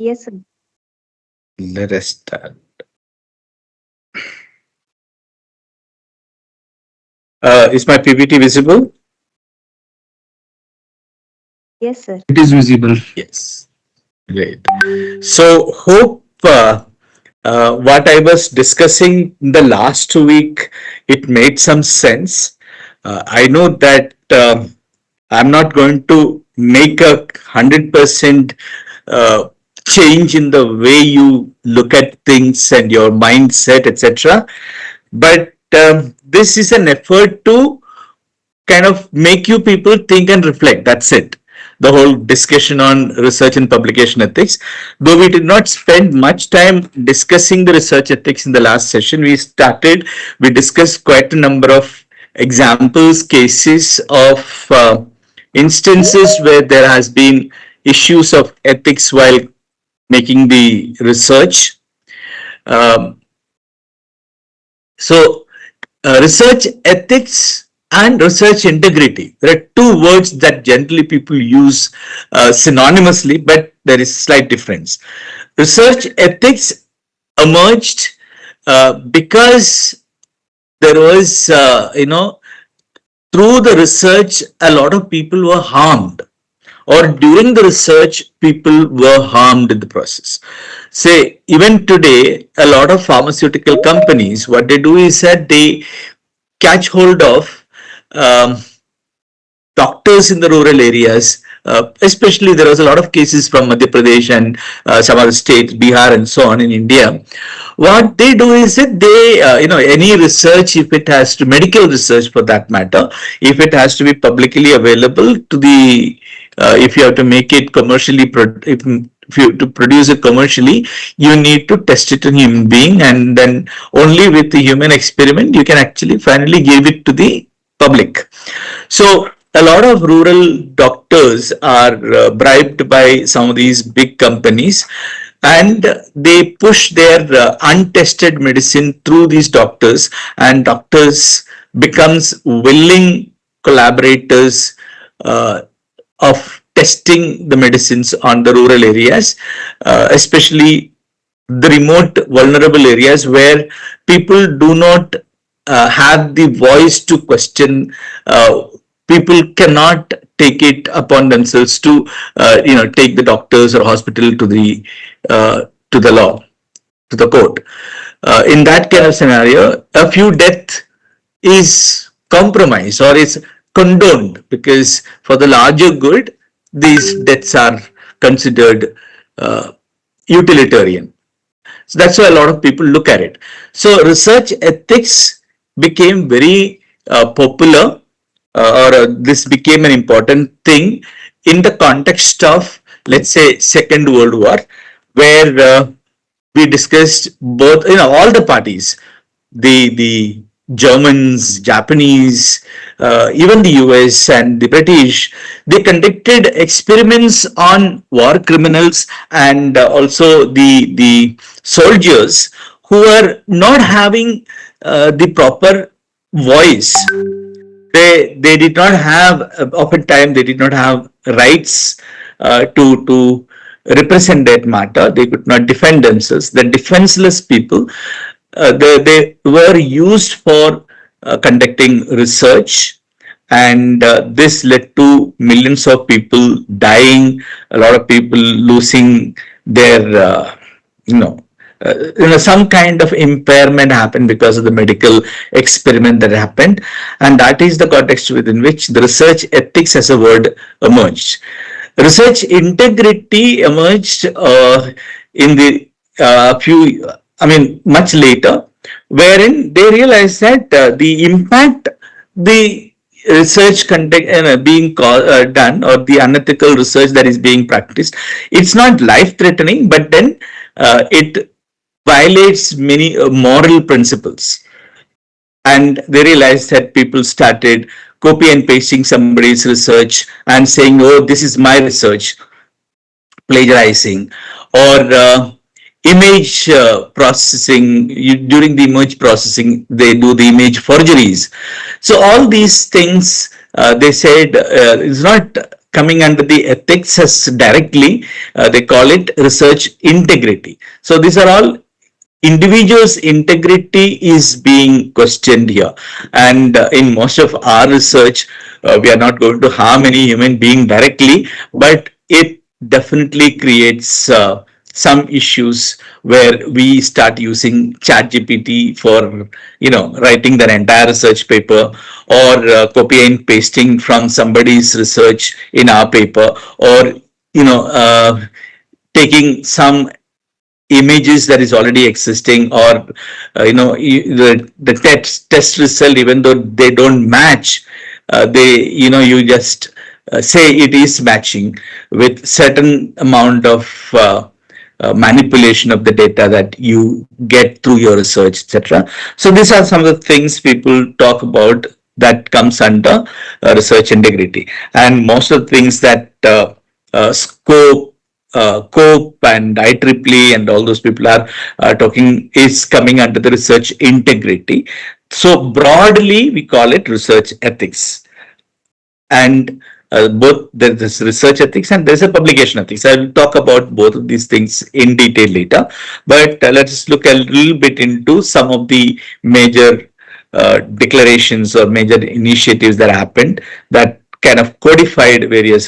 Yes, sir. Let us start. Is my PPT visible? Yes, sir. It is visible. Yes. Great. So, hope what I was discussing the last week, it made some sense. I know that I'm not going to make 100% uh, change in the way you look at things and your mindset, etc. But this is an effort to kind of make you people think and reflect. That's it. The whole discussion on research and publication ethics. Though we did not spend much time discussing the research ethics in the last session, we discussed quite a number of examples, cases of instances where there has been issues of ethics while making the research. Um, so, research ethics and research integrity. There are two words that generally people use synonymously, but there is slight difference. Research ethics emerged because there was, through the research, a lot of people were harmed, or during the research, people were harmed in the process. Say, even today, a lot of pharmaceutical companies, what they do is that they catch hold of um, doctors in the rural areas. Especially, there was a lot of cases from Madhya Pradesh and some other states, Bihar, and so on in India. What they do is that they, any research, if it has to, medical research for that matter, if it has to be publicly available to the, if you have to make it commercially, if you to produce it commercially, you need to test it in human being, and then only with the human experiment you can actually finally give it to the public. So a lot of rural doctors are bribed by some of these big companies, and they push their untested medicine through these doctors, and doctors becomes willing collaborators uh, of testing the medicines on the rural areas, especially the remote vulnerable areas where people do not have the voice to question. People cannot take it upon themselves to take the doctors or hospital to the law, to the court. In that kind of scenario, a few death is compromised or is condoned, because for the larger good these deaths are considered uh, utilitarian. So that's why a lot of people look at it. So research ethics became very popular, or this became an important thing in the context of, let's say, Second World War, where we discussed both, all the parties, the Germans, Japanese, even the US and the British, they conducted experiments on war criminals and also the soldiers who were not having the proper voice. They did not have, oftentimes they did not have rights to represent that matter. They could not defend themselves. The defenseless people, they were used for conducting research, and this led to millions of people dying, a lot of people losing their you know some kind of impairment happened because of the medical experiment that happened, and that is the context within which the research ethics as a word emerged. Research integrity emerged in the few, I mean, much later, wherein they realized that the impact the research conduct being done, or the unethical research that is being practiced, it's not life threatening, but then it violates many moral principles. And they realized that people started copy and pasting somebody's research and saying, oh, this is my research, plagiarizing, or image processing. During the image processing, they do the image forgeries. So all these things, they said, is not coming under the ethics as directly, they call it research integrity. So these are all individual's integrity is being questioned here, and in most of our research we are not going to harm any human being directly, but it definitely creates some issues where we start using chat gpt for writing their entire research paper, or copy and pasting from somebody's research in our paper, or you know uh, taking some images that is already existing, or the test result, even though they don't match, they you just say it is matching with certain amount of manipulation of the data that you get through your research, etc. So these are some of the things people talk about that comes under research integrity. And most of the things that scope COPE and IEEE and all those people are talking is coming under the research integrity. So broadly, we call it research ethics. And both there's research ethics and there's a publication ethics. I'll talk about both of these things in detail later. But let's look a little bit into some of the major declarations or major initiatives that happened that kind of codified various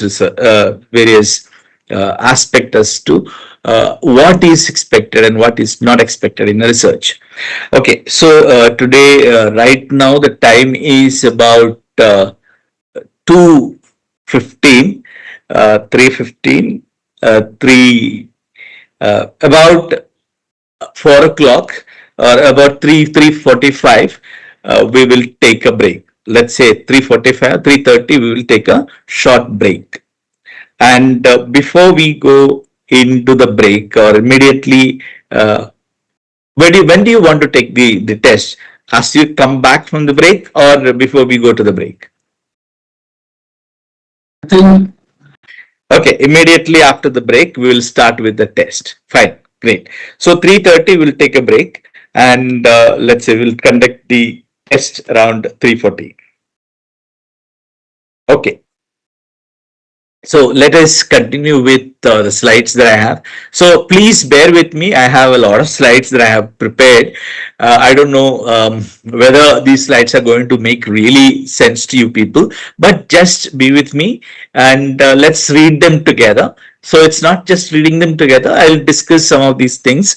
various aspect as to what is expected and what is not expected in research. Okay, so today, right now, the time is about 2:15, 3:15, 3, about 4 o'clock, or about 3:45. We will take a break. Let's say 3:45, 3:30. We will take a short break. And before we go into the break, or immediately, when do you want to take the test? As you come back from the break, or before we go to the break? I think Okay, immediately after the break, we will start with the test. Fine, great. So 3:30, we'll take a break, and let's say we'll conduct the test around 3:40. Okay. So let us continue with the slides that I have. So please bear with me. I have a lot of slides that I have prepared. I don't know whether these slides are going to make really sense to you people, but just be with me, and let's read them together. So it's not just reading them together. I'll discuss some of these things,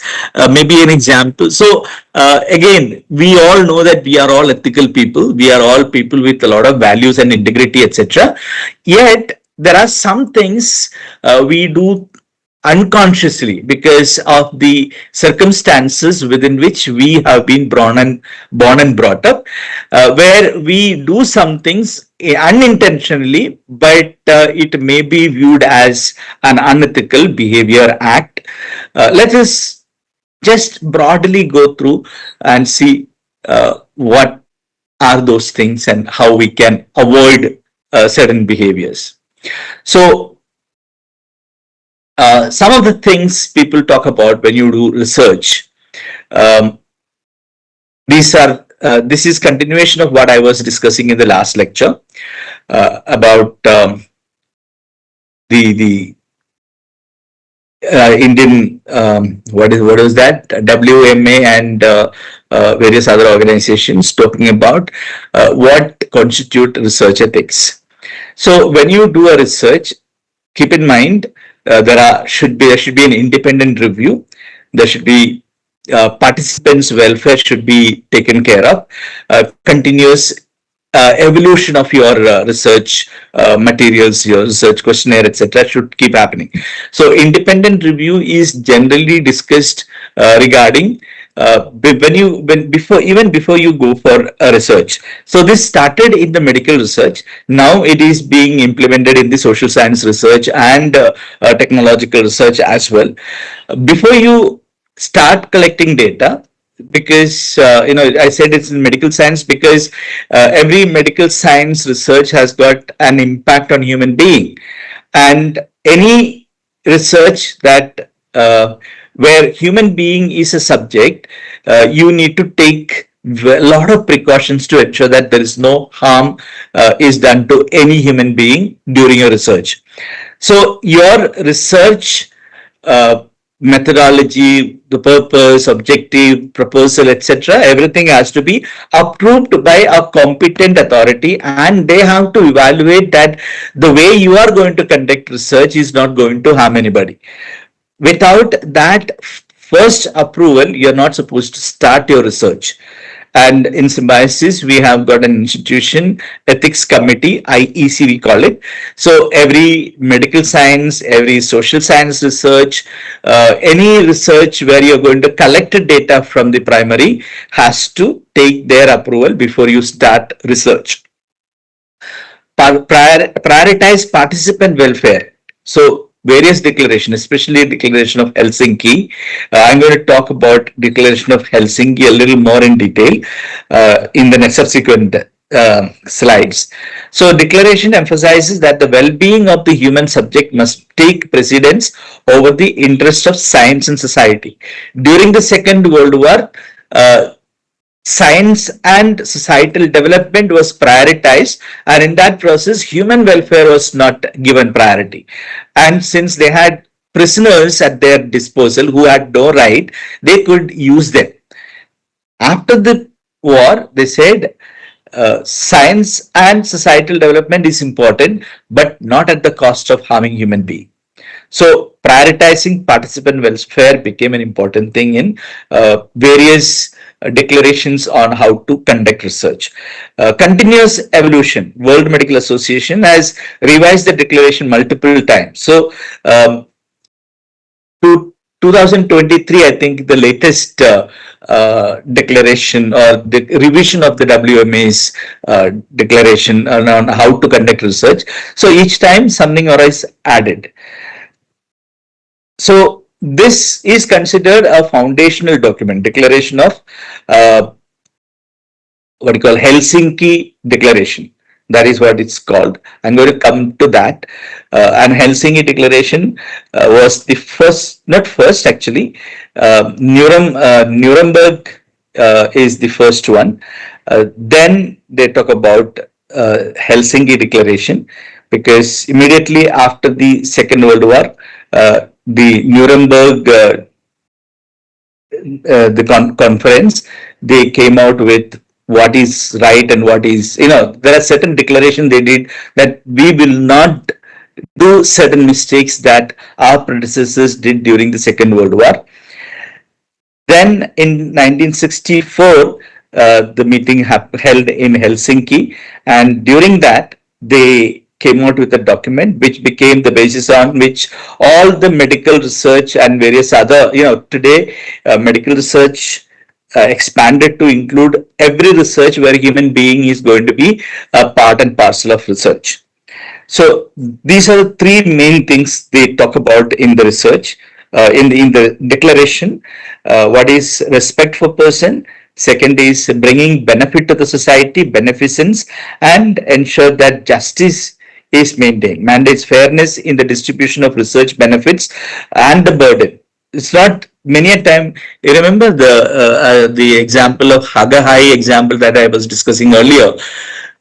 maybe an example. So again, we all know that we are all ethical people. We are all people with a lot of values and integrity, etc. Yet there are some things we do unconsciously because of the circumstances within which we have been born and brought up, where we do some things unintentionally, but it may be viewed as an unethical behavior act. Let us just broadly go through and see what are those things and how we can avoid certain behaviors. So, some of the things people talk about when you do research, um, these are this is continuation of what I was discussing in the last lecture about the Indian, what is that, WMA and various other organizations talking about what constitute research ethics. So when you do a research, keep in mind there should be an independent review. There should be participants' welfare should be taken care of. Continuous evolution of your research materials, your research questionnaire, etc., should keep happening. So, independent review is generally discussed regarding when before, even before you go for a research. So this started in the medical research. Now it is being implemented in the social science research and technological research as well. Before you start collecting data, because I said it's in medical science because every medical science research has got an impact on human being, and any research that where human being is a subject, you need to take a lot of precautions to ensure that there is no harm is done to any human being during your research. So your research uh, methodology, the purpose, objective, proposal, etc., everything has to be approved by a competent authority, and they have to evaluate that the way you are going to conduct research is not going to harm anybody. Without that first approval, you're not supposed to start your research. And in Symbiosis, we have got an institution ethics committee, IEC we call it. So every medical science, every social science research, any research where you're going to collect data from the primary has to take their approval before you start research. Prioritize participant welfare. So various declarations, especially Declaration of Helsinki. I'm going to talk about Declaration of Helsinki a little more in detail in the next subsequent slides. So declaration emphasizes that the well-being of the human subject must take precedence over the interest of science and society. During the Second World War, science and societal development was prioritized, and in that process human welfare was not given priority. And since they had prisoners at their disposal who had no right, they could use them. After the war, they said science and societal development is important, but not at the cost of harming human beings. So prioritizing participant welfare became an important thing in various declarations on how to conduct research. Continuous evolution. World Medical Association has revised the declaration multiple times. So to 2023, I think the latest declaration or the revision of the WMA's declaration on how to conduct research. So each time something or is added. So this is considered a foundational document, declaration of uh, what you call Helsinki Declaration. That is what it's called. I'm going to come to that. And Helsinki Declaration was the first, not first actually. Nuremberg is the first one. Then they talk about Helsinki Declaration, because immediately after the Second World War, the Nuremberg conference, they came out with what is right and what is, there are certain declarations they did that we will not do certain mistakes that our predecessors did during the Second World War. Then in 1964, the meeting held in Helsinki, and during that, they came out with a document which became the basis on which all the medical research and various other, today medical research expanded to include every research where human being is going to be a part and parcel of research. So these are the three main things they talk about in the research, in the declaration. What is respect for person? Second is bringing benefit to the society, beneficence, and ensure that justice is maintained. Mandates fairness in the distribution of research benefits and the burden. It's not many a time. You remember the example of Hagahai example that I was discussing earlier.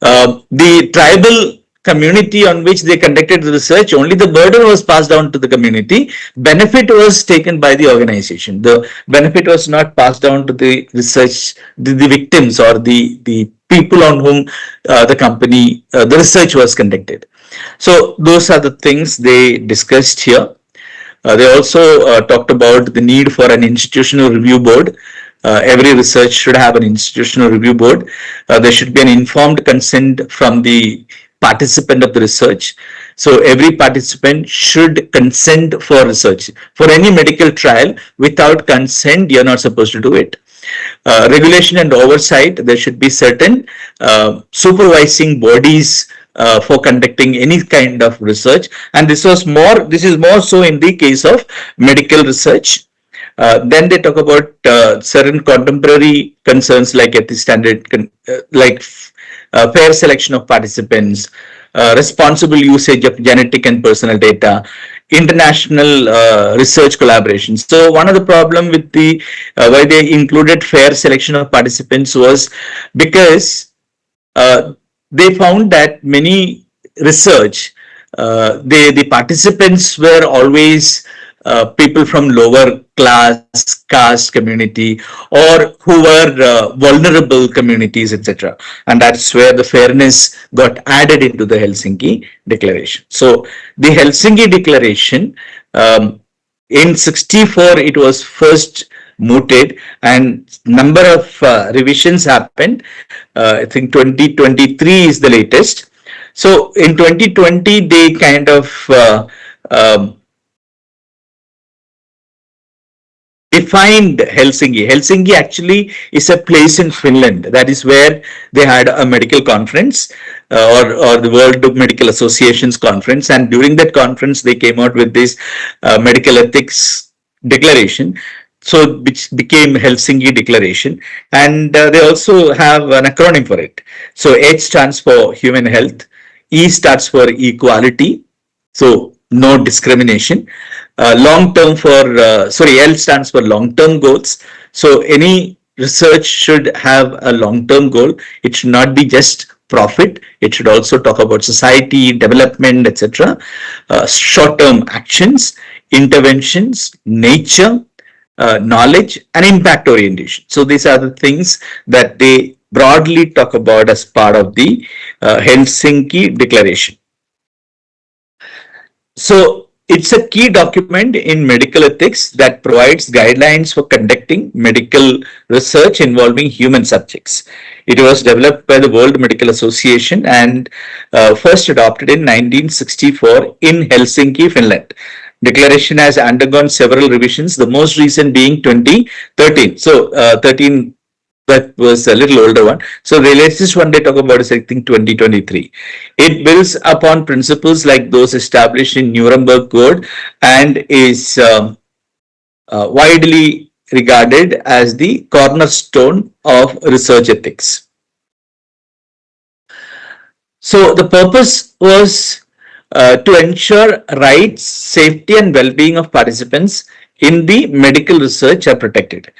The tribal community on which they conducted the research, only the burden was passed down to the community. Benefit was taken by the organization. The benefit was not passed down to the research, the victims or the people on whom the research was conducted. So those are the things they discussed here. They also talked about the need for an institutional review board. Every research should have an institutional review board. There should be an informed consent from the participant of the research. So every participant should consent for research. For any medical trial, without consent, you're not supposed to do it. Regulation and oversight, there should be certain supervising bodies for conducting any kind of research, and this is more so in the case of medical research. Then they talk about certain contemporary concerns like ethics standard, like fair selection of participants, responsible usage of genetic and personal data, international research collaboration. So one of the problem with the why they included fair selection of participants was because uh, they found that many research, the participants were always people from lower class, caste community, or who were vulnerable communities, etc. And that's where the fairness got added into the Helsinki Declaration. So the Helsinki Declaration, in 64 it was first mooted, and number of revisions happened. I think 2023 is the latest. So in 2020 they kind of um, defined Helsinki. Helsinki actually is a place in Finland. That is where they had a medical conference, or the World Medical Association's conference. And during that conference, they came out with this medical ethics declaration. So, which became Helsinki Declaration. And they also have an acronym for it. So, H stands for human health, E stands for equality, so no discrimination. Long term for L stands for long term goals. So any research should have a long term goal. It should not be just profit. It should also talk about society, development, etc. Short term actions, interventions, nature, knowledge, and impact orientation. So these are the things that they broadly talk about as part of the Helsinki Declaration. So it's a key document in medical ethics that provides guidelines for conducting medical research involving human subjects. It was developed by the World Medical Association and first adopted in 1964 in Helsinki, Finland. Declaration has undergone several revisions, the most recent being 2013. So 13, that was a little older one. So the latest one they talk about is I think 2023. It builds upon principles like those established in Nuremberg Code and is widely regarded as the cornerstone of research ethics. So the purpose was to ensure rights, safety, and well-being of participants in the medical research are protected,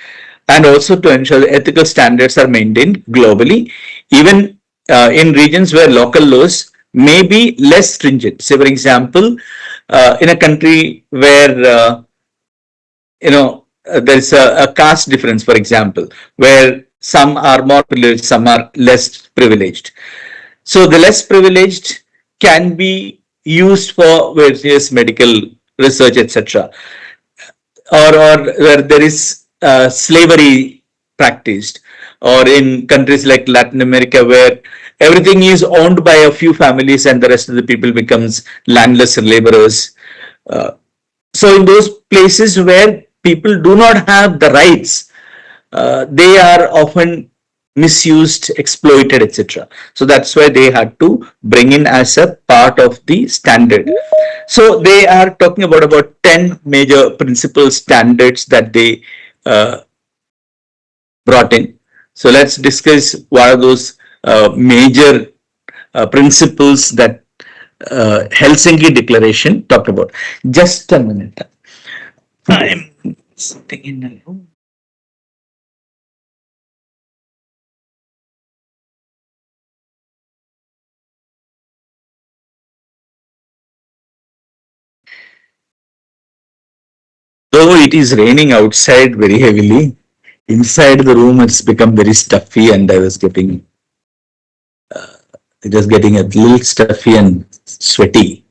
and also to ensure the ethical standards are maintained globally, even in regions where local laws may be less stringent. Say, for example, in a country where there's a caste difference, for example, where some are more privileged, some are less privileged. So the less privileged can be used for various medical research, etc., or where there is slavery practiced, or in countries like Latin America where everything is owned by a few families and the rest of the people becomes landless and laborers. Uh, so in those places where people do not have the rights, they are often misused, exploited, etc. So that's why they had to bring in as a part of the standard. So they are talking about 10 major principal standards that they uh, brought in. So let's discuss what are those major principles that Helsinki Declaration talked about. Just a minute. I'm sitting in a room. Though it is raining outside very heavily, inside the room it's become very stuffy, and it was getting a little stuffy and sweaty.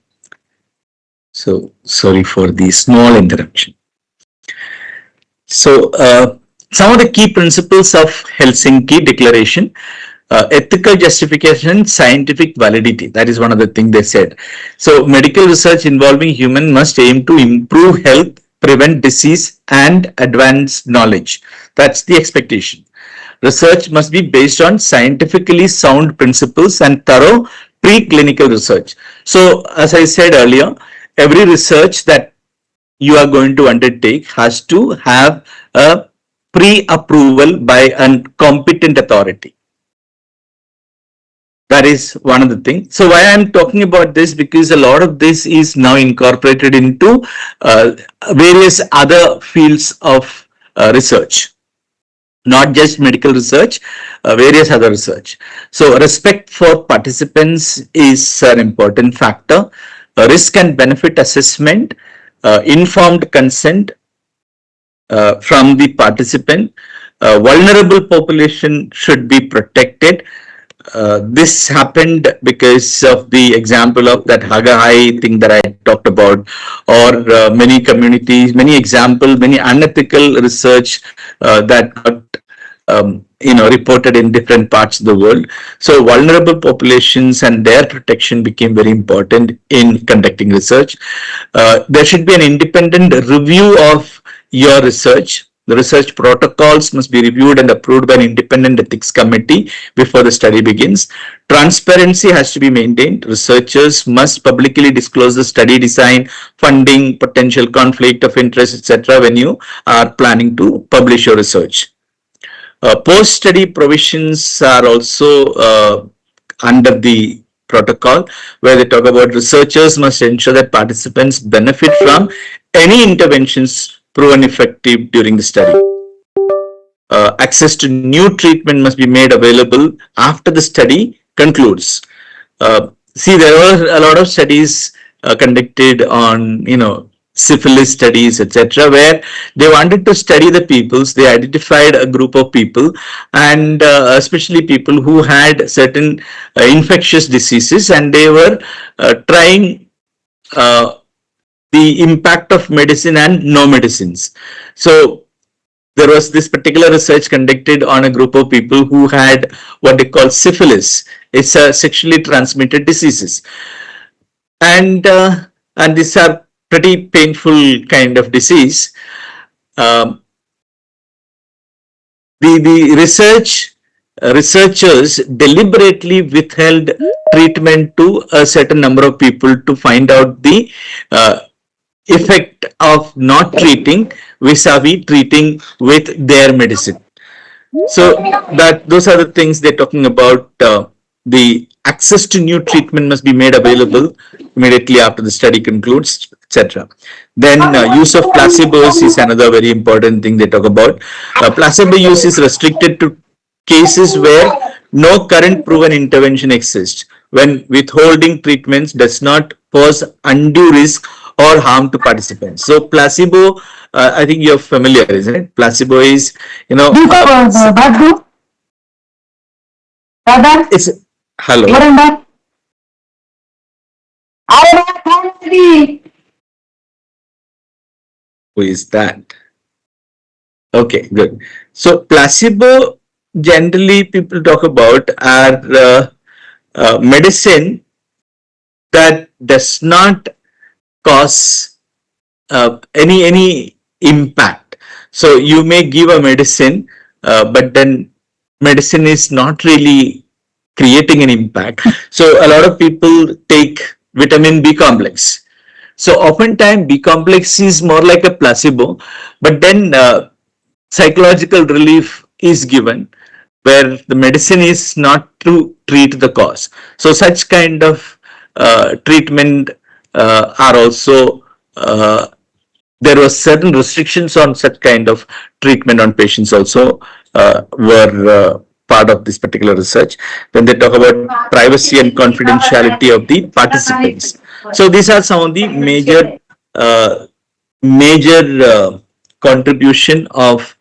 So sorry for the small interruption. So some of the key principles of Helsinki Declaration: ethical justification, scientific validity. That is one of the things they said. So medical research involving human must aim to improve health, prevent disease, and advance knowledge. That's the expectation. Research must be based on scientifically sound principles and thorough preclinical research. So, as I said earlier, every research that you are going to undertake has to have a pre-approval by a competent authority. That is one of the things. So why I'm talking about this, because a lot of this is now incorporated into various other fields of research, not just medical research, various other research. So respect for participants is an important factor. Risk and benefit assessment, informed consent from the participant. Vulnerable population should be protected. This happened because of the example of that Haga High thing that I talked about, or many communities, many example, many unethical research that got reported in different parts of the world. So vulnerable populations and their protection became very important in conducting research. There should be an independent review of your research. The research protocols must be reviewed and approved by an independent ethics committee before the study begins. Transparency has to be maintained. Researchers must publicly disclose the study design, funding, potential conflict of interest, etc., when you are planning to publish your research. Post-study provisions are also under the protocol, where they talk about researchers must ensure that participants benefit from any interventions proven effective during the study. Access to new treatment must be made available after the study concludes. See, there were a lot of studies conducted on, syphilis studies, etc., where they wanted to study the peoples. They identified a group of people, and especially people who had certain infectious diseases, and they were trying the impact of medicine and no medicines. So there was this particular research conducted on a group of people who had what they call syphilis. It's a sexually transmitted diseases, and these are pretty painful kind of disease. Um, the researchers deliberately withheld treatment to a certain number of people to find out the effect of not treating vis-a-vis treating with their medicine. So that those are the things they're talking about. The access to new treatment must be made available immediately after the study concludes, etc. Then use of placebos is another very important thing they talk about. Placebo use is restricted to cases where no current proven intervention exists, when withholding treatments does not pose undue risk or harm to participants. So placebo, I think you're familiar, isn't it? Placebo is, it's hello. Who is that? Okay, good. So placebo, generally people talk about are medicine that does not cause any impact. So you may give a medicine, but then medicine is not really creating an impact. So a lot of people take vitamin B complex. So oftentimes B complex is more like a placebo, but then psychological relief is given where the medicine is not to treat the cause. So such kind of treatment are also there were certain restrictions on such kind of treatment on patients also were part of this particular research. Then they talk about privacy and confidentiality of the participants. So these are some of the uh, major contribution of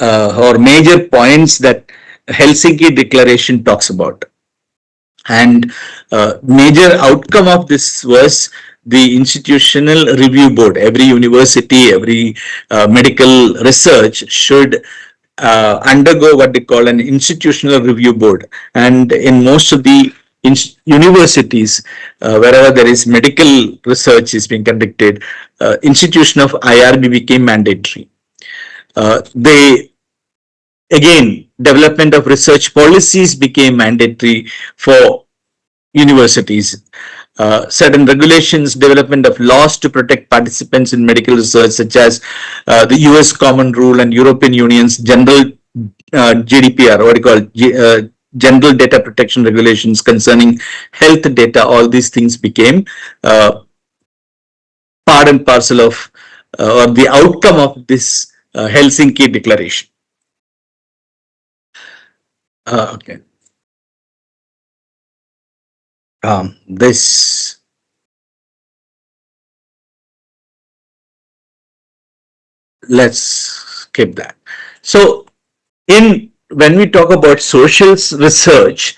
or major points that Helsinki Declaration talks about. And major outcome of this was the institutional review board. Every university, every medical research should undergo what they call an institutional review board. And in most of the universities, wherever there is medical research is being conducted, institution of IRB became mandatory. They again, development of research policies became mandatory for universities. Certain regulations, development of laws to protect participants in medical research, such as the US Common Rule and European Union's General GDPR, what do you call general data protection regulations concerning health data, all these things became part and parcel of or the outcome of this Helsinki Declaration. Okay. This let's skip that. So in when we talk about social research,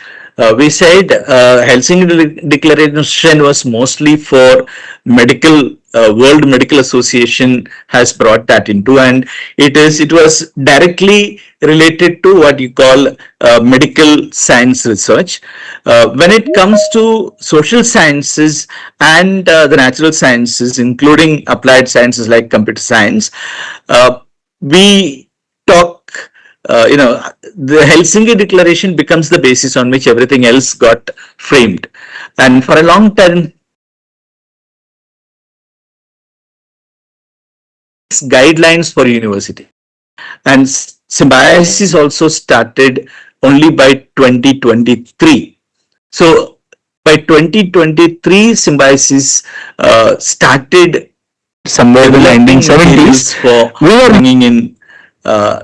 we said Helsinki Declaration was mostly for medical. World Medical Association has brought that into, and it was directly related to what you call medical science research. When it comes to social sciences and the natural sciences, including applied sciences like computer science, we talk the Helsinki Declaration becomes the basis on which everything else got framed. And for a long time, guidelines for university. And symbiosis also started only by 2023. So by 2023, symbiosis started somewhere in the 1970s for bringing in uh,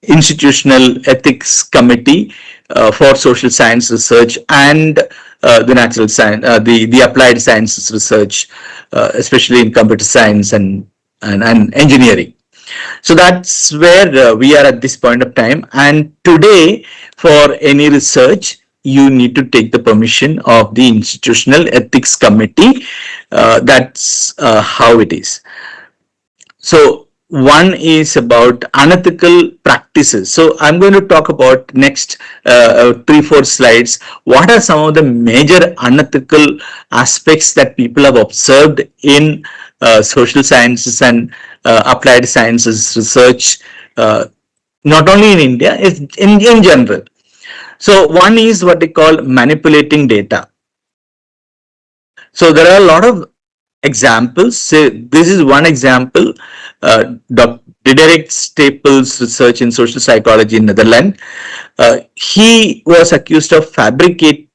institutional ethics committee for social science research and the natural science, the applied sciences research, especially in computer science and engineering. So that's where we are at this point of time. And today, for any research, you need to take the permission of the institutional ethics committee. That's how it is. So one is about unethical practices. So I'm going to talk about next 3-4 slides. What are some of the major unethical aspects that people have observed in social sciences and applied sciences research, uh, not only in India, in general. So one is what they call manipulating data. So there are a lot of examples. Say, this is one example. Dr. Diederik Staples' research in social psychology in Netherlands. He was accused of fabricating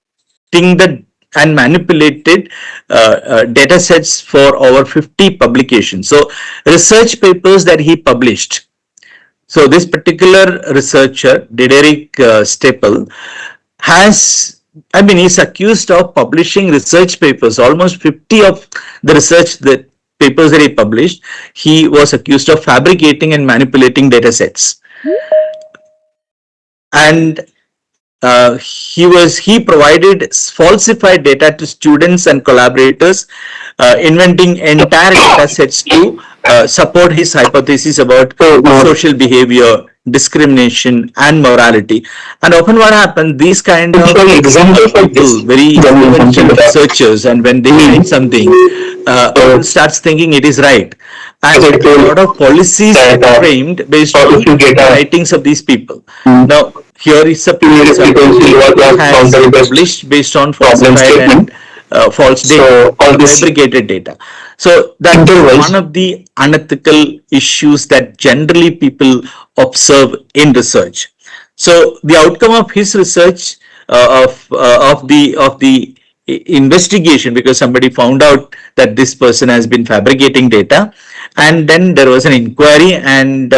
the and manipulated data sets for over 50 publications. So research papers that he published. So this particular researcher, Diederik Staple, he's accused of publishing research papers. Almost 50 of the research that papers that he published, he was accused of fabricating and manipulating data sets. And he provided falsified data to students and collaborators, inventing entire data sets to support his hypothesis about social behavior, discrimination, and morality. And often what happens, these kind of people, very influential researchers, and when they write something, often starts thinking it is right. And a lot of policies are framed based on the writings of these people. Now, here is a example has published based on falsified and false data, fabricated data. So that is one of the unethical issues that generally people observe in research. So the outcome of his research of the investigation, because somebody found out that this person has been fabricating data, and then there was an inquiry, and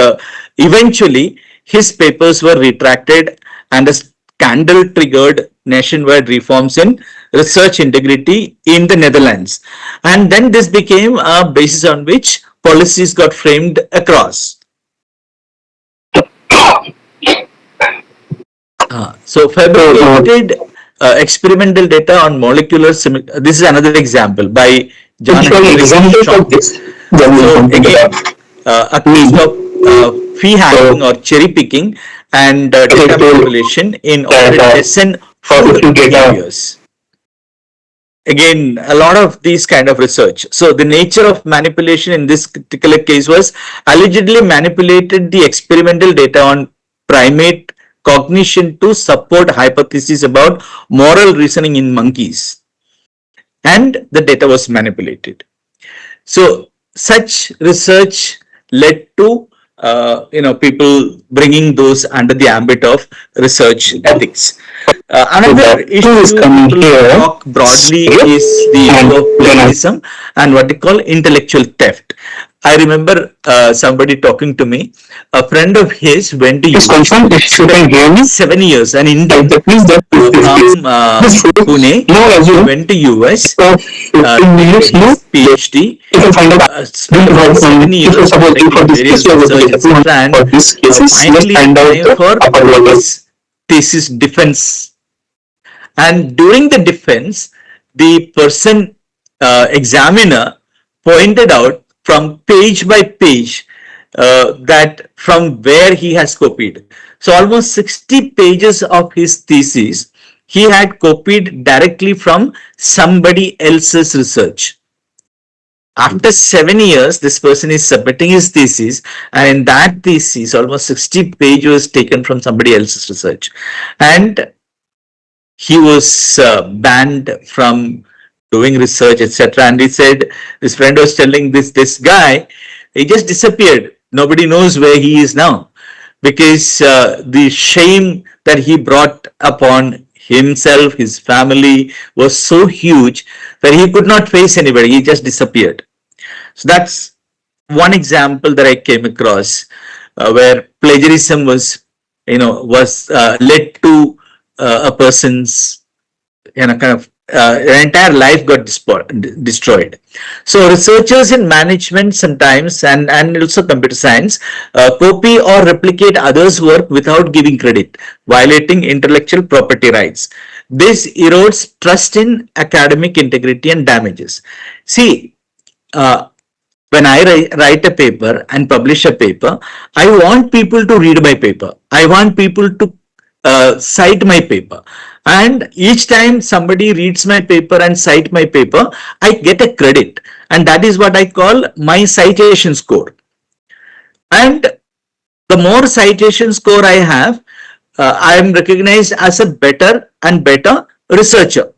eventually his papers were retracted, and a scandal triggered nationwide reforms in research integrity in the Netherlands. And then this became a basis on which policies got framed across. So fabricated experimental data on molecular this is another example by John Henry Shaw. So again, accused of fee hacking or cherry picking and data manipulation in over a dozen food behaviors. Again, a lot of these kind of research. So the nature of manipulation in this particular case was allegedly manipulated the experimental data on primate cognition to support hypotheses about moral reasoning in monkeys, and the data was manipulated. So such research led to people bringing those under the ambit of research ethics. So Another the two is issue coming people here, talk broadly script, is the issue and of then I plagiarism and what they call intellectual theft. I remember somebody talking to me. A friend of his went to please US, confirm if you can spent hear me. 7 years. An Indian That means that from this room, Pune. now He assume went to US, after 15 did minutes more, his PhD, you can find out spent right almost from, seven if you years suppose go for conducting this case, various you are going research, to get 200 etc., and for this cases, just finally find it out time the for upper level. his thesis defense. And during the defense, the person examiner pointed out from page by page that from where he has copied. So almost 60 pages of his thesis he had copied directly from somebody else's research. After 7 years, this person is submitting his thesis, and in that thesis, almost 60 pages was taken from somebody else's research. And he was banned from doing research, etc. And he said, his friend was telling this guy, he just disappeared. Nobody knows where he is now because the shame that he brought upon himself, his family was so huge that he could not face anybody. He just disappeared. So that's one example that I came across where plagiarism was led to a person's kind of entire life got destroyed. So researchers in management sometimes and also computer science copy or replicate others' work without giving credit, violating intellectual property rights. This erodes trust in academic integrity and damages. See, uh, when I write a paper and publish a paper, I want people to read my paper. I want people to cite my paper. And each time somebody reads my paper and cite my paper, I get a credit. And that is what I call my citation score. And the more citation score I have, I am recognized as a better and better researcher.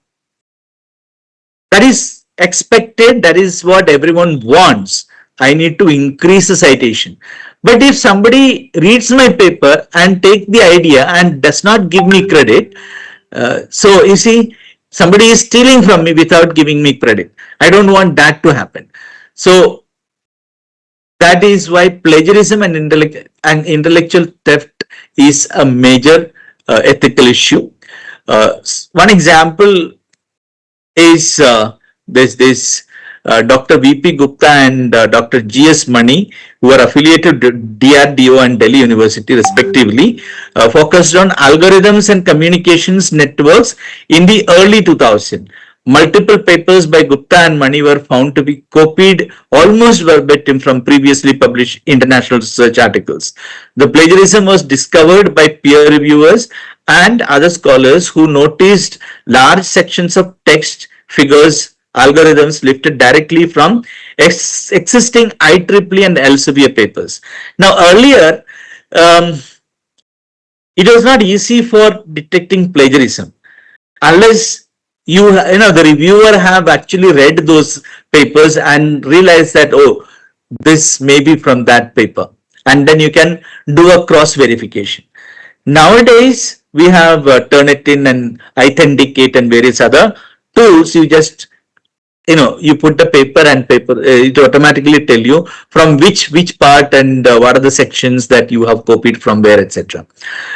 That is expected. That is what everyone wants. I need to increase the citation. But if somebody reads my paper and take the idea and does not give me credit, so you see, somebody is stealing from me without giving me credit. I don't want that to happen. So that is why plagiarism and intellectual theft is a major ethical issue. One example is this Dr. VP Gupta and Dr. GS Mani, who are affiliated to DRDO and Delhi University, respectively, focused on algorithms and communications networks in the early 2000s. Multiple papers by Gupta and Mani were found to be copied almost verbatim from previously published international research articles. The plagiarism was discovered by peer reviewers and other scholars who noticed large sections of text, figures, algorithms lifted directly from existing IEEE and Elsevier papers. Now, earlier, um, it was not easy for detecting plagiarism unless the reviewer have actually read those papers and realize that, oh, this may be from that paper, and then you can do a cross verification. Nowadays we have Turnitin and Authenticate and various other tools. You just you put the paper and paper it automatically tell you from which part and what are the sections that you have copied from where, etc.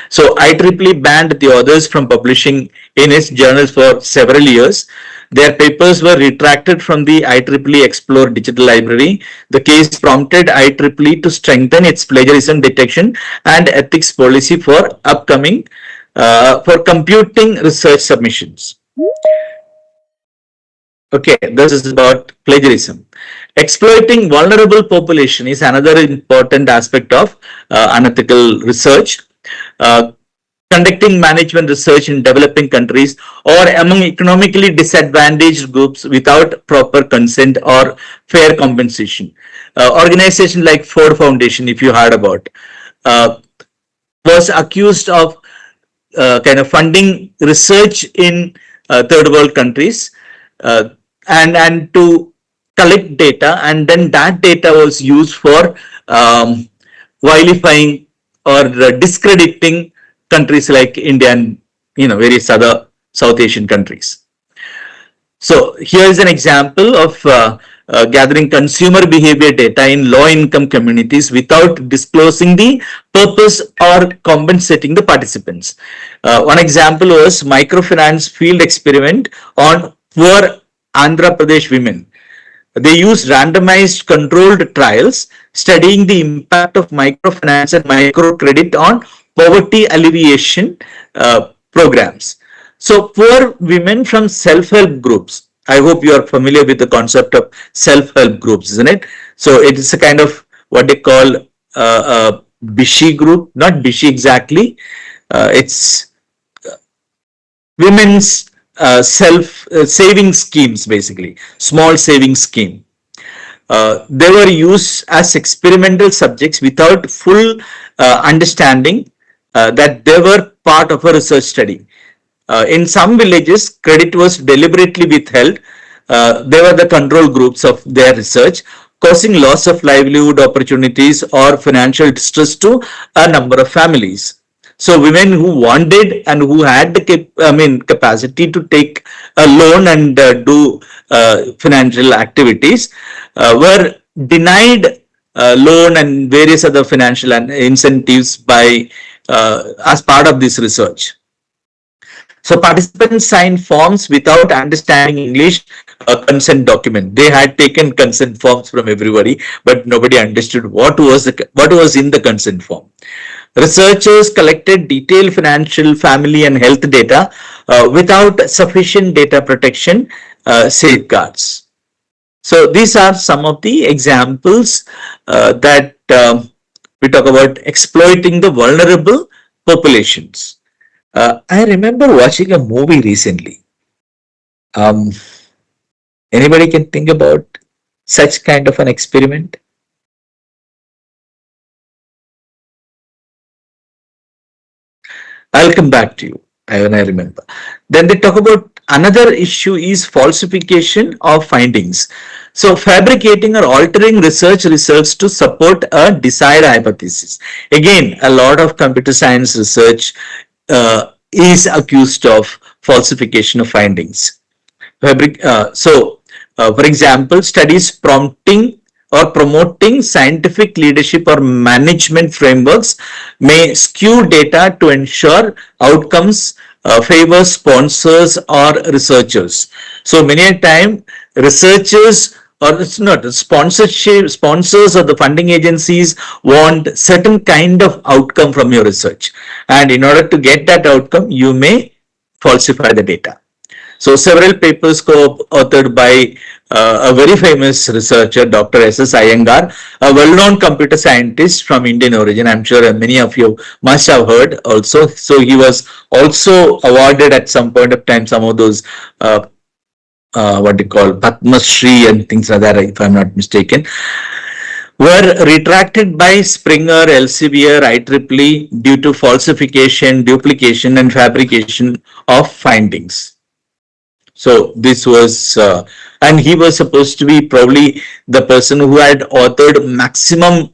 So IEEE banned the authors from publishing in its journals for several years. Their papers were retracted from the IEEE Explore digital library. The case prompted IEEE to strengthen its plagiarism detection and ethics policy for upcoming for computing research submissions. Okay, this is about plagiarism. Exploiting vulnerable population is another important aspect of unethical research. Uh, Conducting management research in developing countries or among economically disadvantaged groups without proper consent or fair compensation. Organization like Ford Foundation, if you heard about, uh, was accused of kind of funding research in third world countries uh, and to collect data, and then that data was used for um, vilifying or discrediting countries like India and various other South Asian countries. So here is an example of gathering consumer behavior data in low income communities without disclosing the purpose or compensating the participants. One example was microfinance field experiment on poor Andhra Pradesh women. They used randomized controlled trials studying the impact of microfinance and microcredit on poverty alleviation programs. So, poor women from self help groups. I hope you are familiar with the concept of self help groups, isn't it? So, it is a kind of what they call a Bishi group, not Bishi exactly. It's women's self saving schemes, basically, small saving scheme. They were used as experimental subjects without full understanding that they were part of a research study. In some villages, credit was deliberately withheld. They were the control groups of their research, causing loss of livelihood opportunities or financial distress to a number of families. So women who wanted and who had the capacity to take a loan and do financial activities were denied loan and various other financial incentives by as part of this research. So participants signed forms without understanding English consent document. They had taken consent forms from everybody, but nobody understood what was in the consent form. Researchers collected detailed financial, family, and health data without sufficient data protection safeguards. So these are some of the examples that we talk about exploiting the vulnerable populations. I remember watching a movie recently. Um, Anybody can think about such kind of an experiment? I'll come back to you when I remember. Then they talk about another issue is falsification of findings. So fabricating or altering research results to support a desired hypothesis. Again, a lot of computer science research is accused of falsification of findings. For example, studies prompting or promoting scientific leadership or management frameworks may skew data to ensure outcomes favor sponsors or researchers. So many a time, researchers or it's not sponsorship sponsors or the funding agencies want certain kind of outcome from your research, and in order to get that outcome, you may falsify the data. So several papers co-authored by a very famous researcher, Dr. S.S. Iyengar, a well-known computer scientist from Indian origin. I'm sure many of you must have heard also. So he was also awarded at some point of time some of those what they call Padma Shri and things like that, if I'm not mistaken, were retracted by Springer, Elsevier, IEEE due to falsification, duplication, and fabrication of findings. So this was, and he was supposed to be probably the person who had authored maximum,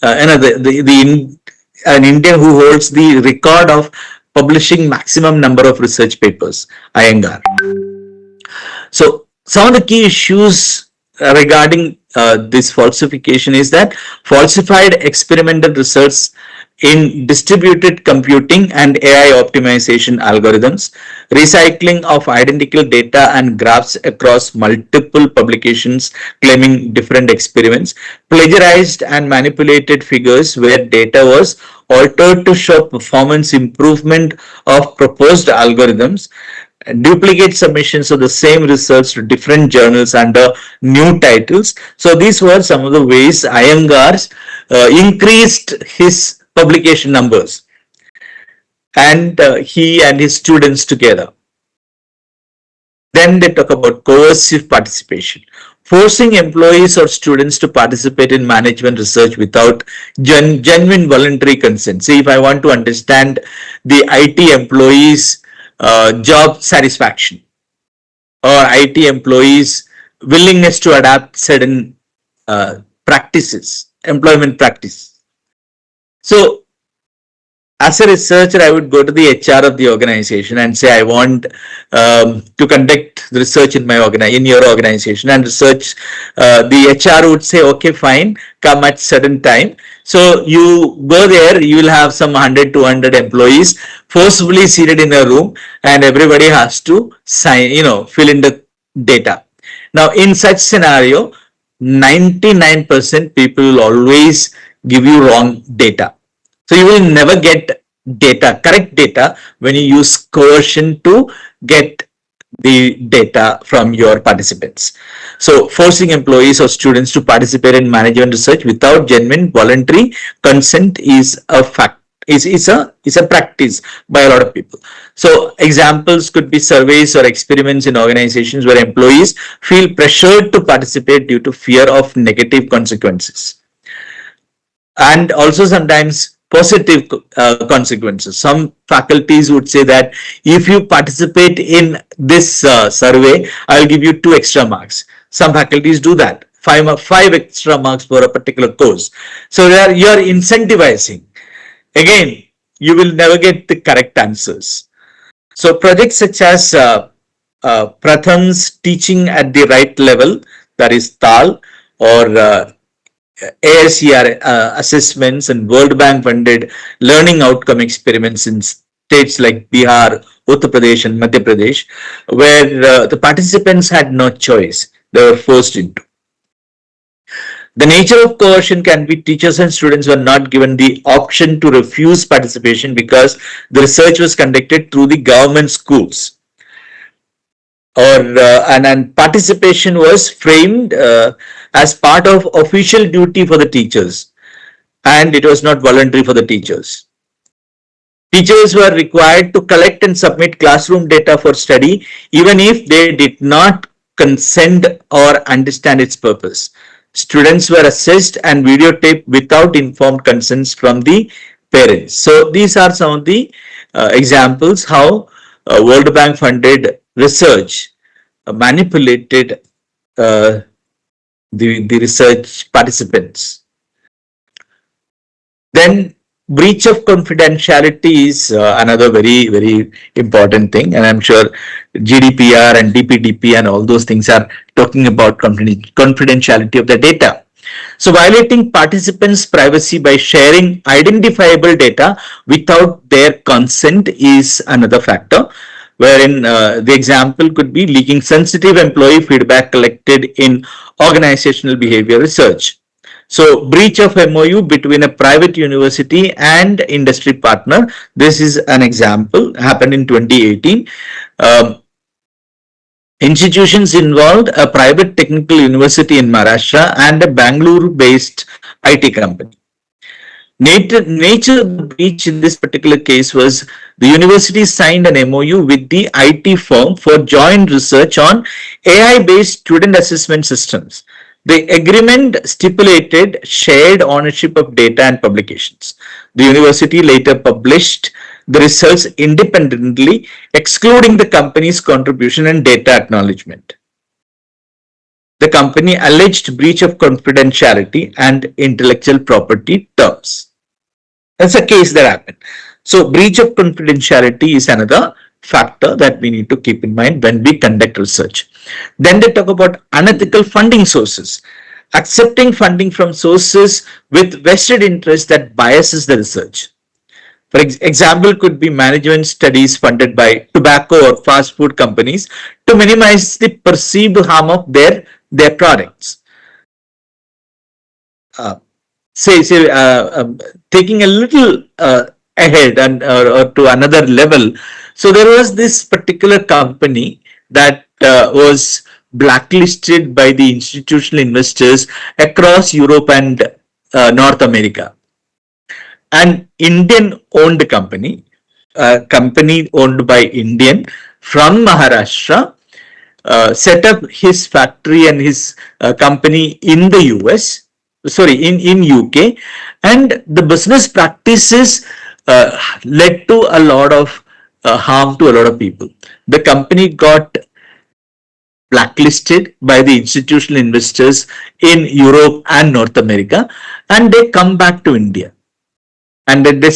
an Indian who holds the record of publishing maximum number of research papers, Iyengar. So some of the key issues regarding this falsification is that falsified experimental results in distributed computing and AI optimization algorithms, recycling of identical data and graphs across multiple publications claiming different experiments, plagiarized and manipulated figures where data was altered to show performance improvement of proposed algorithms, duplicate submissions of the same results to different journals under new titles. So these were some of the ways Iyengar increased his publication numbers, and he and his students together. Then they talk about coercive participation, forcing employees or students to participate in management research without genuine voluntary consent. See, if I want to understand the IT employees' job satisfaction or IT employees' willingness to adapt certain practices, employment practice. So as a researcher, I would go to the HR of the organization and say, I want to conduct the research in your organization, and research. The HR would say, okay, fine, come at certain time. So you go there, you will have some 100, 200 employees forcefully seated in a room, and everybody has to sign, fill in the data. Now, in such scenario, 99% people will always give you wrong data. So you will never get correct data when you use coercion to get the data from your participants. So forcing employees or students to participate in management research without genuine voluntary consent is a fact. Is a practice by a lot of people. So examples could be surveys or experiments in organizations where employees feel pressured to participate due to fear of negative consequences, and also sometimes positive consequences. Some faculties would say that if you participate in this survey, I'll give you 2 extra marks. Some faculties do that, five extra marks for a particular course. So you're incentivizing. Again, you will never get the correct answers. So projects such as Pratham's teaching at the right level, that is TAL, or ASCR assessments and World Bank funded learning outcome experiments in states like Bihar, Uttar Pradesh, and Madhya Pradesh, where the participants had no choice. They were forced into. The nature of coercion can be teachers and students were not given the option to refuse participation because the research was conducted through the government schools, or and participation was framed as part of official duty for the teachers, and it was not voluntary for the teachers. Teachers were required to collect and submit classroom data for study, even if they did not consent or understand its purpose. Students were assessed and videotaped without informed consents from the parents. So these are some of the examples how World Bank funded research manipulated uh, the research participants. Then breach of confidentiality is another very important thing, and I'm sure GDPR and DPDP and all those things are talking about confidentiality of the data. So violating participants' privacy by sharing identifiable data without their consent is another factor, wherein the example could be leaking sensitive employee feedback collected in organizational behavior research. So breach of MOU between a private university and industry partner. This is an example, happened in 2018. Um, Institutions involved a private technical university in Maharashtra and a Bangalore-based IT company. Nature of the breach in this particular case was the university signed an MOU with the IT firm for joint research on AI-based student assessment systems. The agreement stipulated shared ownership of data and publications. The university later published the results independently, excluding the company's contribution and data acknowledgement. The company alleged breach of confidentiality and intellectual property terms. That's a case that happened. So breach of confidentiality is another factor that we need to keep in mind when we conduct research. Then they talk about unethical funding sources. Accepting funding from sources with vested interest that biases the research. For example, could be management studies funded by tobacco or fast food companies to minimize the perceived harm of their products. Uh, Taking a little ahead and or to another level. So there was this particular company that was blacklisted by the institutional investors across Europe and North America. An Indian owned company, a company owned by Indian from Maharashtra, set up his factory and his company in the US, sorry, in UK, and the business practices led to a lot of harm to a lot of people. The company got blacklisted by the institutional investors in Europe and North America, and they come back to India. and then they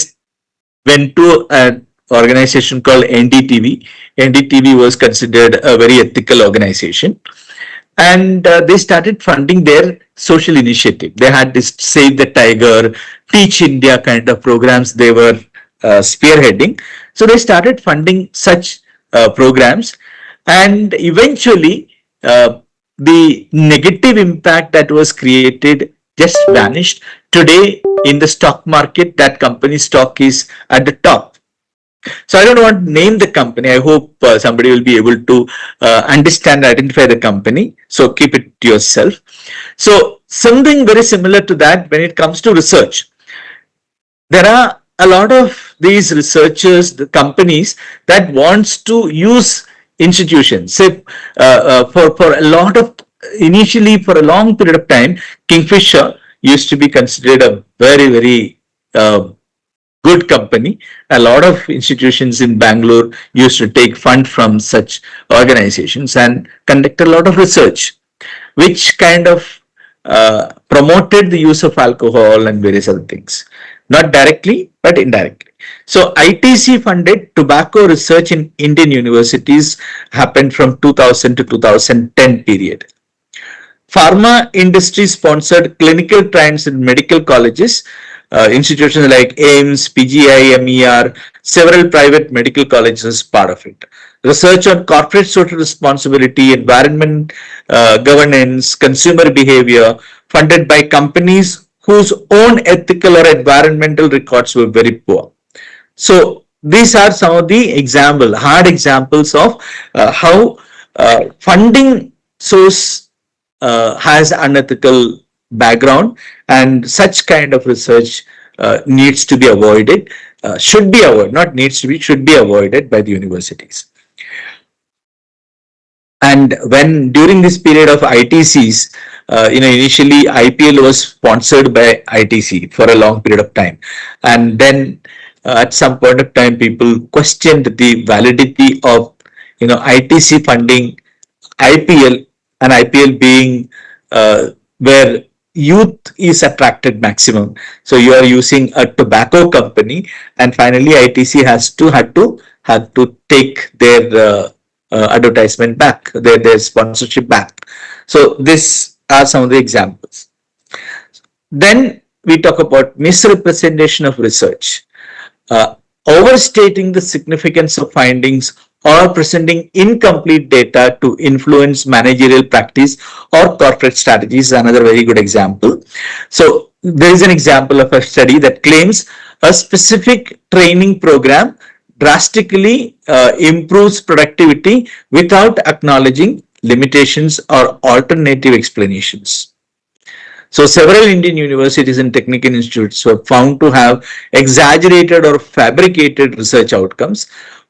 went to an organization called NDTV. NDTV was considered a very ethical organization, and they started funding their social initiative. They had this Save the Tiger, Teach India kind of programs they were spearheading. So they started funding such programs, and eventually the negative impact that was created just vanished. Today, in the stock market, that company stock is at the top. So I don't want to name the company. I hope somebody will be able to understand, identify the company. So keep it to yourself. So something very similar to that when it comes to research. There are a lot of these researchers, the companies that wants to use institutions. Say for a lot of initially for a long period of time, Kingfisher used to be considered a very good company. A lot of institutions in Bangalore used to take fund from such organizations and conduct a lot of research, which kind of promoted the use of alcohol and various other things, not directly but indirectly. So ITC funded tobacco research in Indian universities happened from 2000 to 2010 period. Pharma industry sponsored clinical trials in medical colleges, institutions like AIMS, PGI, MER, several private medical colleges as part of it. Research on corporate social responsibility, environment governance, consumer behavior, funded by companies whose own ethical or environmental records were very poor. So these are some of the hard examples of how funding source has unethical background, and such kind of research needs to be avoided, should be avoided, not needs to be, should be avoided by the universities. And when during this period of ITCs, initially IPL was sponsored by ITC for a long period of time, and then at some point of time, people questioned the validity of ITC funding IPL, and IPL being where youth is attracted maximum. So you are using a tobacco company, and finally ITC had to take their advertisement back, their sponsorship back. So these are some of the examples. Then we talk about misrepresentation of research, uh, overstating the significance of findings or presenting incomplete data to influence managerial practice or corporate strategies is another very good example. So there is an example of a study that claims a specific training program drastically improves productivity without acknowledging limitations or alternative explanations. So several Indian universities and technical institutes were found to have exaggerated or fabricated research outcomes.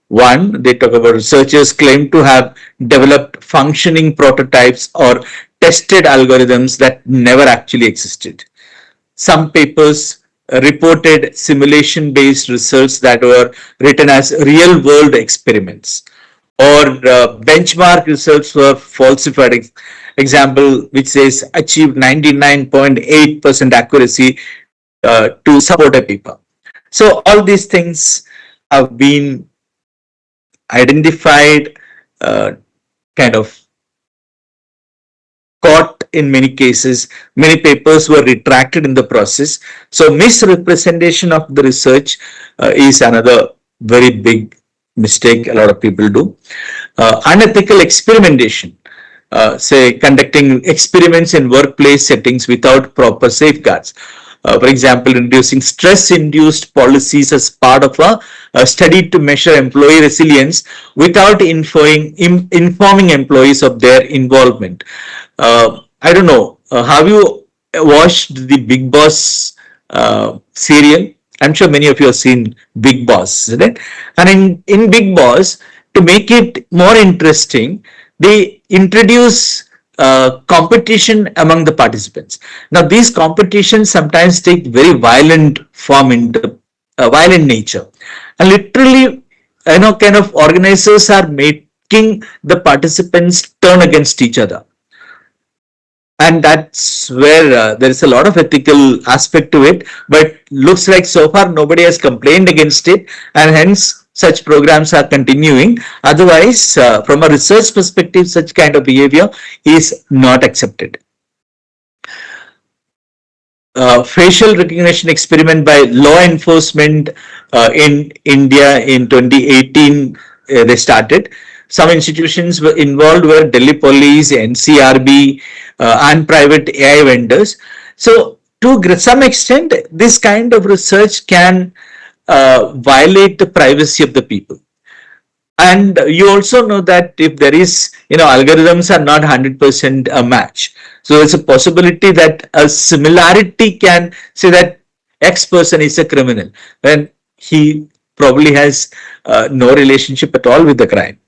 One, they talk about researchers claim to have developed functioning prototypes or tested algorithms that never actually existed. Some papers reported simulation based results that were written as real world experiments, or benchmark results were falsified. Example which says achieved 99.8% accuracy to support a paper. So all these things have been identified, uh, kind of caught in many cases. Many papers were retracted in the process. So misrepresentation of the research is another very big mistake a lot of people do. Unethical experimentation, say conducting experiments in workplace settings without proper safeguards. For example, introducing stress-induced policies as part of a study to measure employee resilience without informing employees of their involvement. I don't know. Have you watched the Big Boss serial? I'm sure many of you have seen Big Boss, isn't it? And in Big Boss, to make it more interesting, they introduce competition among the participants. Now, these competitions sometimes take very violent form, into violent nature, and literally, kind of organizers are making the participants turn against each other. and that's where there is a lot of ethical aspect to it, but looks like so far nobody has complained against it, and hence such programs are continuing. Otherwise, from a research perspective, such kind of behavior is not accepted. Facial recognition experiment by law enforcement in India in 2018, they started. Some institutions were involved were Delhi Police, NCRB, and private AI vendors. So, to some extent, this kind of research can violate the privacy of the people. And you also know that if there is, algorithms are not 100% a match. So it's a possibility that a similarity can say that X person is a criminal when he probably has no relationship at all with the crime.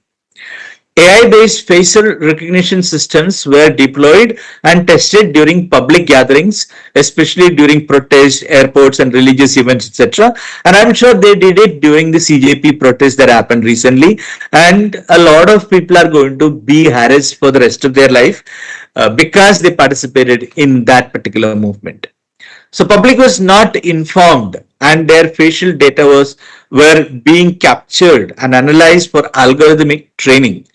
AI-based facial recognition systems were deployed and tested during public gatherings, especially during protests, airports, and religious events, etc. And I'm sure they did it during the CJP protests that happened recently. And a lot of people are going to be harassed for the rest of their life because they participated in that particular movement. So public was not informed, and their facial data were being captured and analyzed for algorithmic training.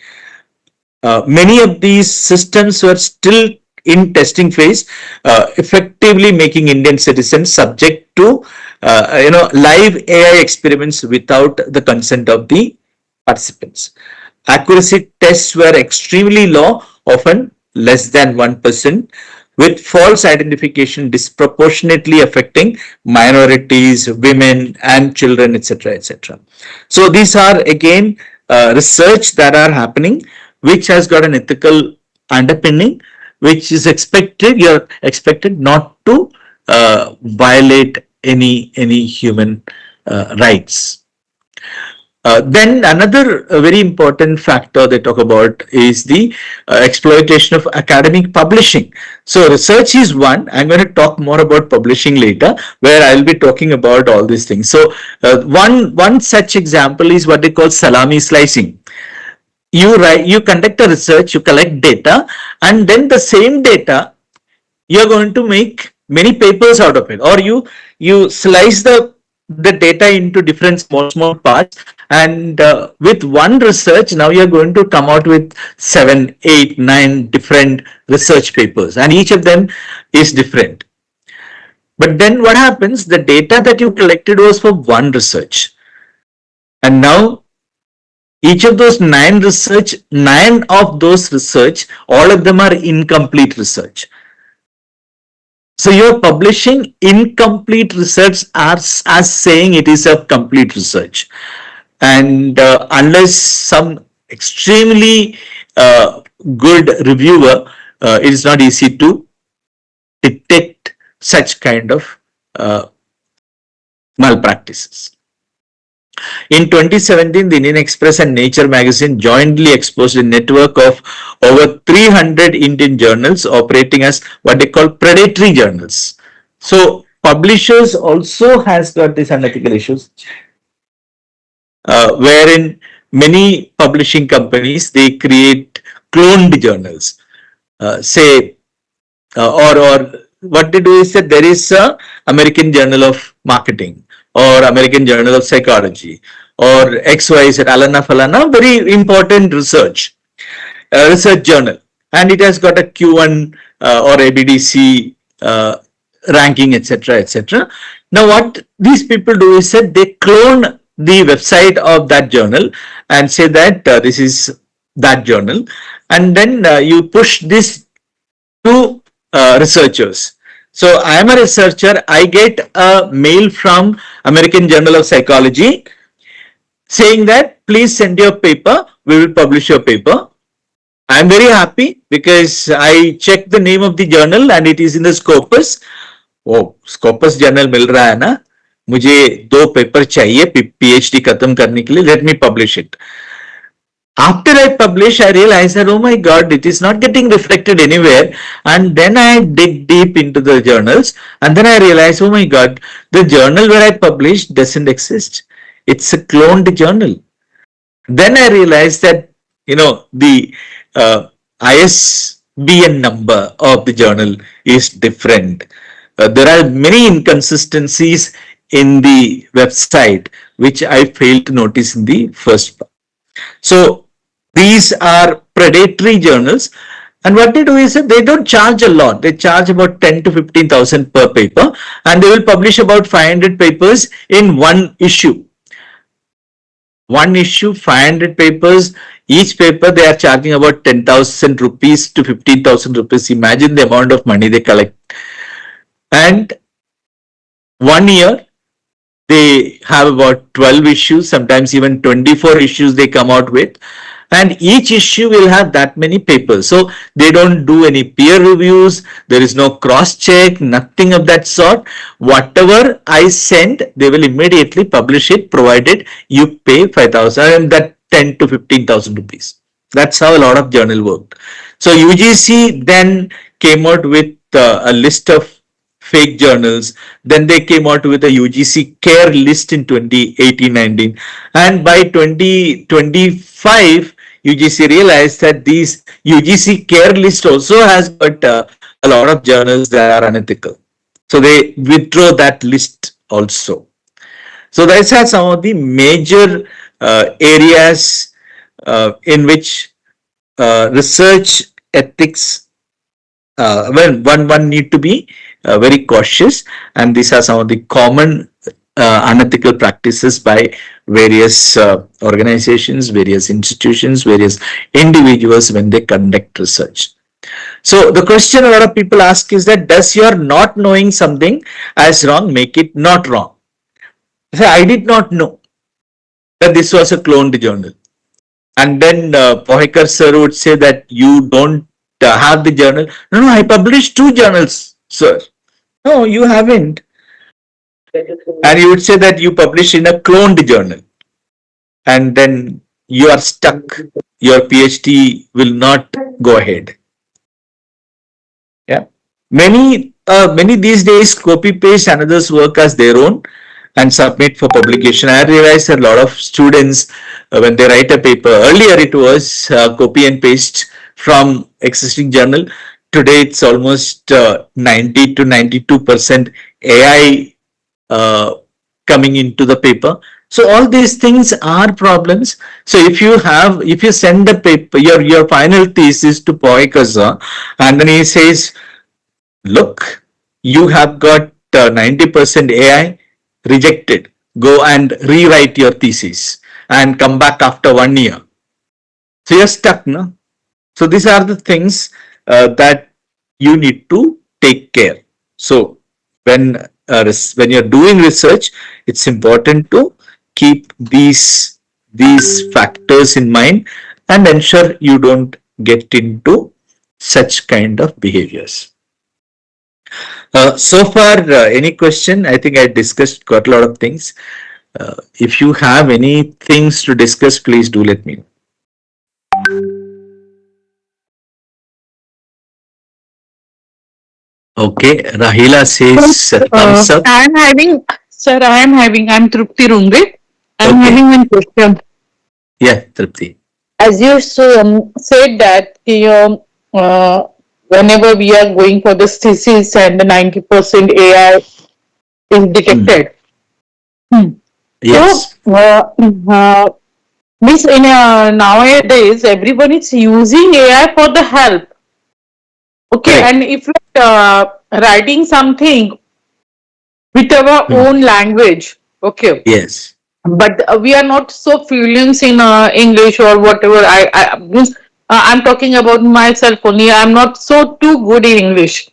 Many of these systems were still in testing phase, effectively making Indian citizens subject to live AI experiments without the consent of the participants. Accuracy tests were extremely low, often less than 1%, with false identification disproportionately affecting minorities, women, and children, etc. etc. So these are again research that are happening, which has got an ethical underpinning, which is you're expected not to violate any human rights. Then another very important factor they talk about is the exploitation of academic publishing. So research is one. I'm going to talk more about publishing later, where I'll be talking about all these things. So one such example is what they call salami slicing. You conduct a research, you collect data, and then the same data you're going to make many papers out of it, or you slice the data into different small parts, and with one research now you're going to come out with 7, 8, 9 different research papers, and each of them is different. But then what happens, the data that you collected was for one research, and now each of those nine of those research, all of them are incomplete research. So you're publishing incomplete research as saying it is a complete research. And unless some extremely good reviewer, it is not easy to detect such kind of uh, malpractices. In 2017, the Indian Express and Nature magazine jointly exposed a network of over 300 Indian journals operating as what they call predatory journals. So publishers also has got these unethical issues, wherein many publishing companies they create cloned journals. Say or what they do is that there is a American Journal of Marketing or American Journal of Psychology or XYZ Alana Falana, very important research journal, and it has got a Q1 or ABDC ranking, etc., etc. Now, what these people do is that they clone the website of that journal and say that this is that journal, and then you push this to researchers. So I am a researcher. I get a mail from American Journal of Psychology saying that please send your paper. We will publish your paper. I am very happy because I checked the name of the journal and it is in the Scopus. Oh, Scopus journal मिल रहा है ना? मुझे 2 paper चाहिए PhD खत्म करने के लिए. Let me publish it. After I publish, I realized that, oh my God, it is not getting reflected anywhere. And then I dig deep into the journals. And then I realized, oh my God, the journal where I published doesn't exist. It's a cloned journal. Then I realized that, the IS BN number of the journal is different. There are many inconsistencies in the website which I failed to notice in the first part. So these are predatory journals. And what they do is that they don't charge a lot. They charge about 10 to 15,000 per paper, and they will publish about 500 papers in one issue. One issue, 500 papers. Each paper they are charging about 10,000 rupees to 15,000 rupees. Imagine the amount of money they collect. And 1 year, they have about 12 issues, sometimes even 24 issues they come out with. And each issue will have that many papers. So they don't do any peer reviews. There is no cross check, nothing of that sort. Whatever I send, they will immediately publish it, provided you pay 5,000 and that 10 to 15,000 rupees. That's how a lot of journal worked. So UGC then came out with a list of fake journals. Then they came out with a UGC care list in 2018-19. And by 2025, UGC realized that these UGC care list also has got a lot of journals that are unethical. So they withdraw that list also. So these are some of the major areas in which research ethics well, one need to be very cautious, and these are some of the common unethical practices by various organizations, various institutions, various individuals when they conduct research. So the question a lot of people ask is that does your not knowing something as wrong make it not wrong? So I did not know that this was a cloned journal. And then Pohekar sir would say that you don't have the journal. No, no, I published two journals, sir. No, you haven't. And you would say that you publish in a cloned journal, and then you are stuck. Your PhD will not go ahead. Yeah. Many these days copy paste another's work as their own and submit for publication. I realize a lot of students when they write a paper, earlier it was copy and paste from existing journal. Today it's almost 90 to 92% AI uh, coming into the paper. So all these things are problems. So if you send the paper, your final thesis to Poikasa, and then he says, look, you have got 90% AI rejected. Go and rewrite your thesis and come back after 1 year. So you're stuck, no? So these are the things that you need to take care. So when when you're doing research, it's important to keep these factors in mind and ensure you don't get into such kind of behaviors. So far, any question? I think I discussed quite a lot of things. If you have any things to discuss, please do let me know. Okay, Rahila says thumbs up. I am having, sir, I'm Trupti Runge. I am Okay, having one question. yeah, Tripti. As you said that, whenever we are going for the thesis and the 90% AI is Hmm. detected. Hmm. So, Yes, means in nowadays, everyone is using AI for the help. Okay, correct. and if you're writing something with our Hmm. own language, okay, Yes. but we are not so fluent in English or whatever. I means, I'm talking about myself only. I'm not so too good in English.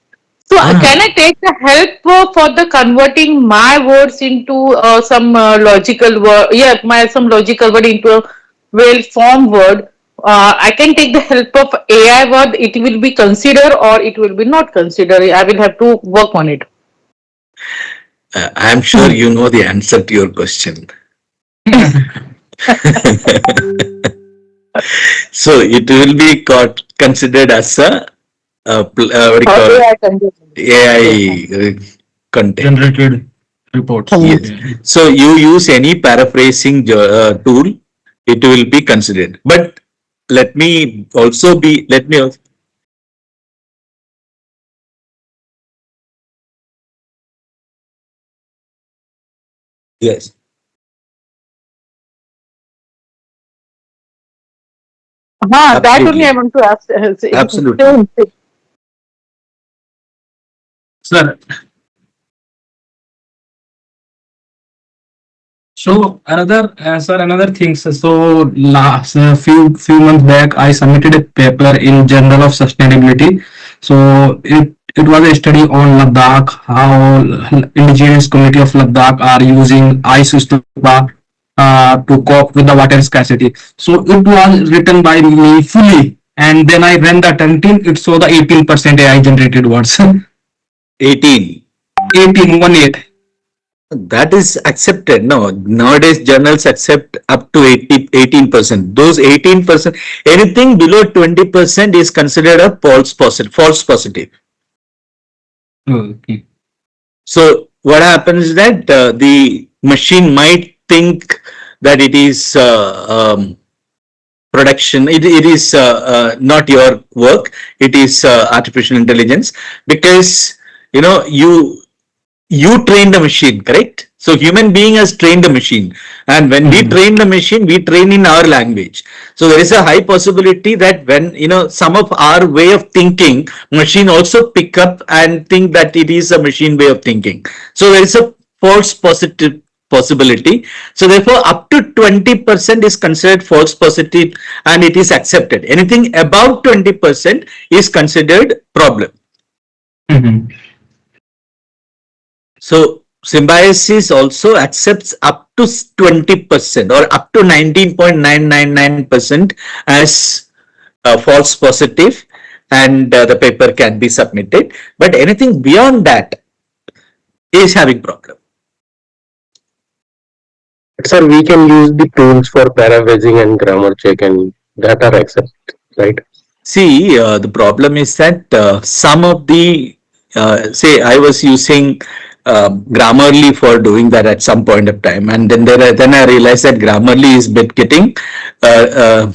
So can Ah, I take the help for the converting my words into some logical word? Yeah, my some logical word into a well formed word. I can take the help of AI word. It will be considered or it will be not considered. I will have to work on it. I'm sure you know the answer to your question. So it will be considered as a what do you call AI considered. Okay. AI content. Generated reports. Yes. Yeah. So you use any paraphrasing tool, it will be considered. But let me also be let me Yes. That only I Absolutely. want to ask. Absolutely. Sir, so another thing. So last few months back, I submitted a paper in Journal of Sustainability. So it was a study on Ladakh, how indigenous community of Ladakh are using ice stupa to cope with the water scarcity. So it was written by me fully, and then I ran the attempting. It saw the 18% AI generated words. 18. 18, 18. That is accepted. No, nowadays journals accept up to 18%. Those 18%, anything below 20% is considered a false positive. False positive. Okay. So what happens is that the machine might think that it is production. It is not your work. It is artificial intelligence, because you train the machine, correct? So human being has trained the machine, and when we Mhm. train the machine, we train in our language. So there is a high possibility that when some of our way of thinking, machine also pick up and think that it is a machine way of thinking. So there is a false positive possibility. So therefore up to 20% is considered false positive, and it is accepted. Anything above 20% is considered problem. Mhm. So symbiosis also accepts up to 20% or up to 19.999% as false positive, and the paper can be submitted. But anything beyond that is having problem. Sir, we can use the tools for paraphrasing and grammar check, and that are accepted, right? See, the problem is that some of the, say, I was using Grammarly for doing that at some point of time, and then I realized that Grammarly is bit getting uh, uh,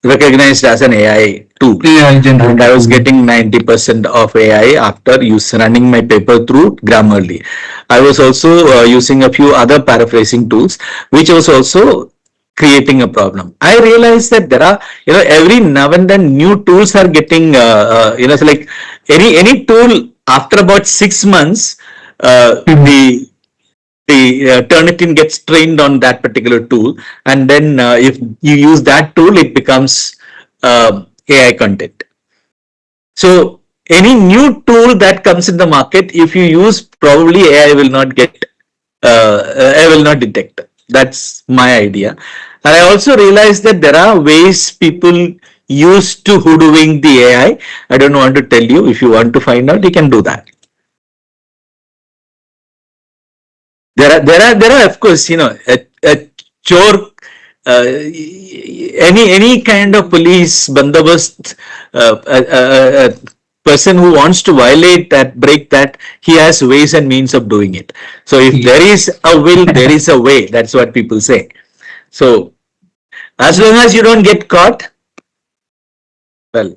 recognized as an AI tool, AI and I generated was tool. getting 90% of AI after running my paper through Grammarly. I was also using a few other paraphrasing tools, which was also creating a problem. I realized that there are, every now and then new tools are getting, so like any tool after about 6 months, Mhm. the Turnitin gets trained on that particular tool, and then if you use that tool, it becomes AI content. So any new tool that comes in the market, if you use, probably AI will not get, AI will not detect. That's my idea. And I also realized that there are ways people use to hoodwink the AI. I don't want to tell you. If you want to find out, you can do that. There are of course, a chore, any kind of police bandobast, a person who wants to violate that, break that, he has ways and means of doing it. So if Yeah. there is a will, there is a way. That's what people say. So as long as you don't get caught, well,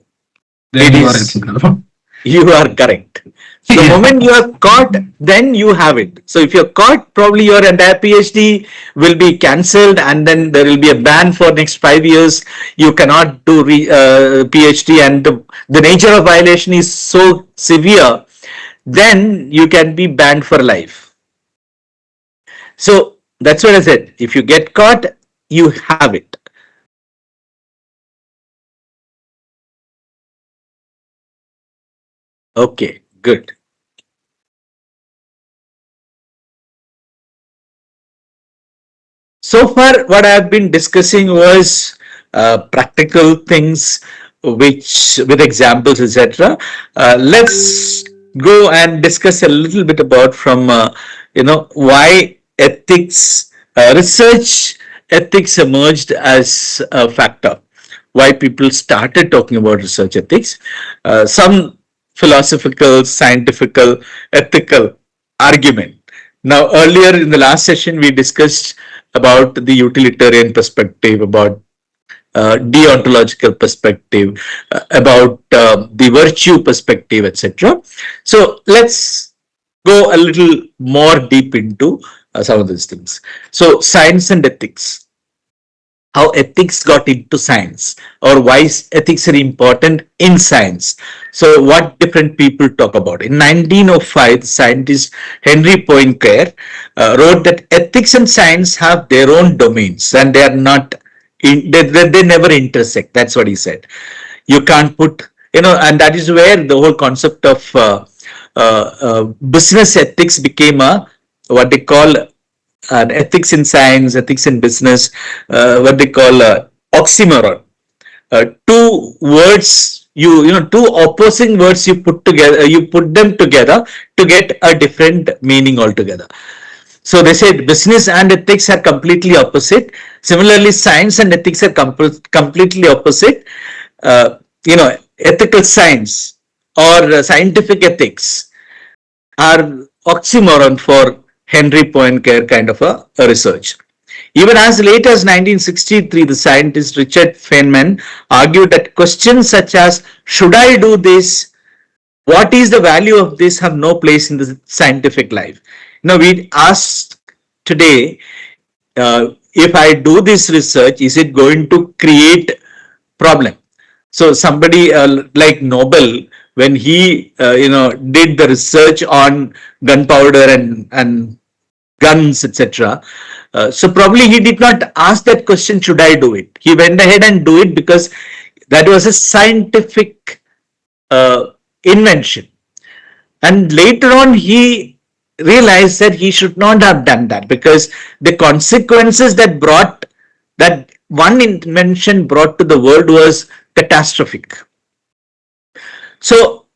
Then it you are is, ethical. you are correct. So the Yeah. moment you are caught, then you have it. So if you're caught, probably your entire PhD will be cancelled, and then there will be a ban for next 5 years. You cannot do PhD, and the nature of violation is so severe. Then you can be banned for life. So that's what I said. If you get caught, you have it. Okay, good. So far, what I've been discussing was practical things, which with examples, etc. Let's go and discuss a little bit about from why ethics, research ethics emerged as a factor. Why people started talking about research ethics. Some philosophical, scientific, ethical argument. Now, earlier in the last session, we discussed about the utilitarian perspective, about deontological perspective, about the virtue perspective, etc. So let's go a little more deep into some of these things. So, science and ethics, how ethics got into science, or why ethics are important in science. So, what different people talk about. In 1905, the scientist Henry Poincare wrote that ethics and science have their own domains and they are not, they never intersect. That's what he said. You can't put, and that is where the whole concept of business ethics became a, what they call, ethics in science, ethics in business, what they call oxymoron. Two words, two opposing words, you put them together to get a different meaning altogether. So they said business and ethics are completely opposite. Similarly, science and ethics are completely opposite. Ethical science or scientific ethics are oxymoron for Henry Poincare kind of a research. Even as late as 1963, the scientist Richard Feynman argued that questions such as should I do this, what is the value of this, have no place in the scientific life. We asked today, if I do this research, is it going to create problem? So somebody like Nobel, when he did the research on gunpowder and guns, etc. So probably he did not ask that question, should I do it? He went ahead and do it because that was a scientific uh, invention. And later on, he realized that he should not have done that because the consequences that one invention brought to the world was catastrophic. So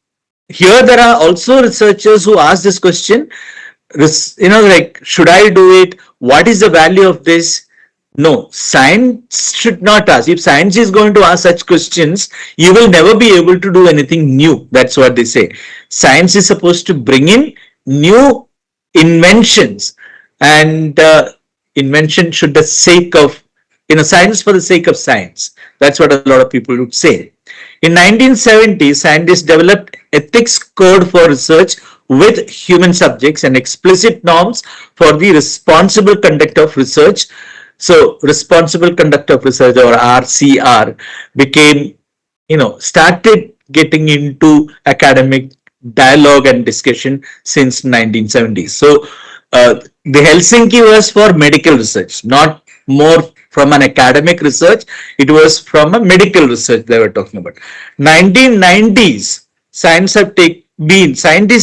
here there are also researchers who ask this question, like, should I do it? What is the value of this? No, science should not ask. If science is going to ask such questions, you will never be able to do anything new. That's what they say. Science is supposed to bring in new inventions, and invention should the sake of, science for the sake of science. That's what a lot of people would say. In 1970, scientists developed ethics code for research with human subjects and explicit norms for the responsible conduct of research. So, responsible conduct of research, or RCR, became, started getting into academic dialogue and discussion since 1970s. So, the Helsinki was for medical research, not more from an academic research. It was from a medical research they were talking about. 1990s, scientists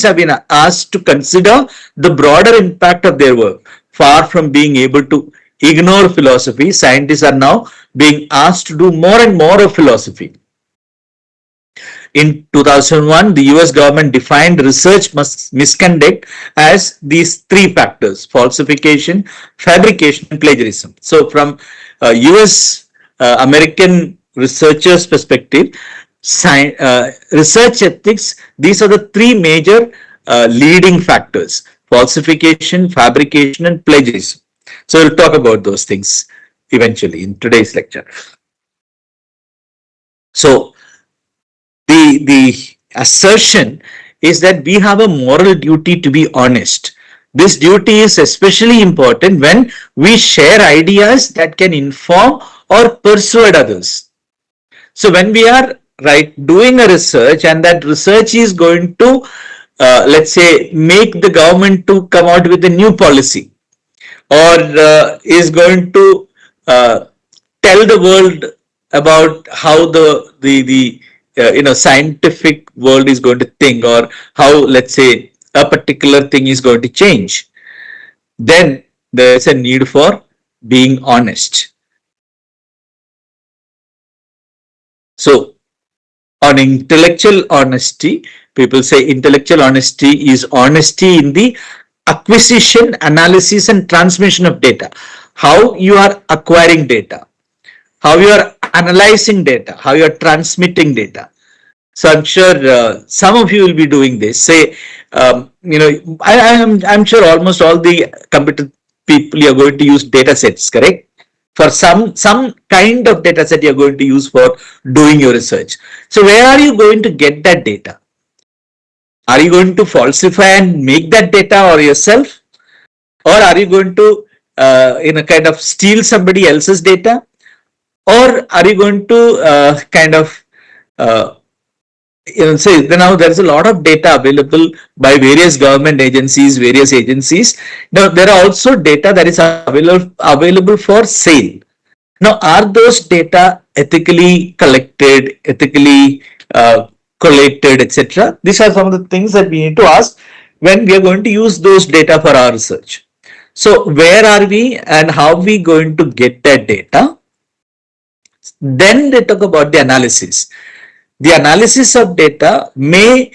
have been asked to consider the broader impact of their work. Far from being able to ignore philosophy, scientists are now being asked to do more and more of philosophy. In 2001, the US government defined research misconduct as these three factors: falsification, fabrication, and plagiarism. So, from US American researchers' perspective, research ethics, these are the three major leading factors: falsification, fabrication, and plagiarism. So, we'll talk about those things eventually in today's lecture. So, the assertion is that we have a moral duty to be honest. This duty is especially important when we share ideas that can inform or persuade others. So when we are doing a research, and that research is going to, let's say, make the government to come out with a new policy, or is going to uh, tell the world about how the scientific world is going to think, or how, let's say, a particular thing is going to change, then there is a need for being honest. So on intellectual honesty, people say intellectual honesty is honesty in the acquisition, analysis, and transmission of data. How you are acquiring data, how you are analyzing data, how you are transmitting data. So I'm sure some of you will be doing this. Say, I'm sure almost all the computer people, you're going to use data sets, correct? For some kind of data set you're going to use for doing your research. So where are you going to get that data? Are you going to falsify and make that data or yourself? Or are you going to, in a kind of steal somebody else's data? Or are you going to kind of uh, say now there is a lot of data available by various government agencies, various agencies. Now there are also data that is available for sale. Now, are those data ethically collected, ethically collated, etc.? These are some of the things that we need to ask when we are going to use those data for our research. So, where are we and how are we going to get that data? Then they talk about the analysis. The analysis of data may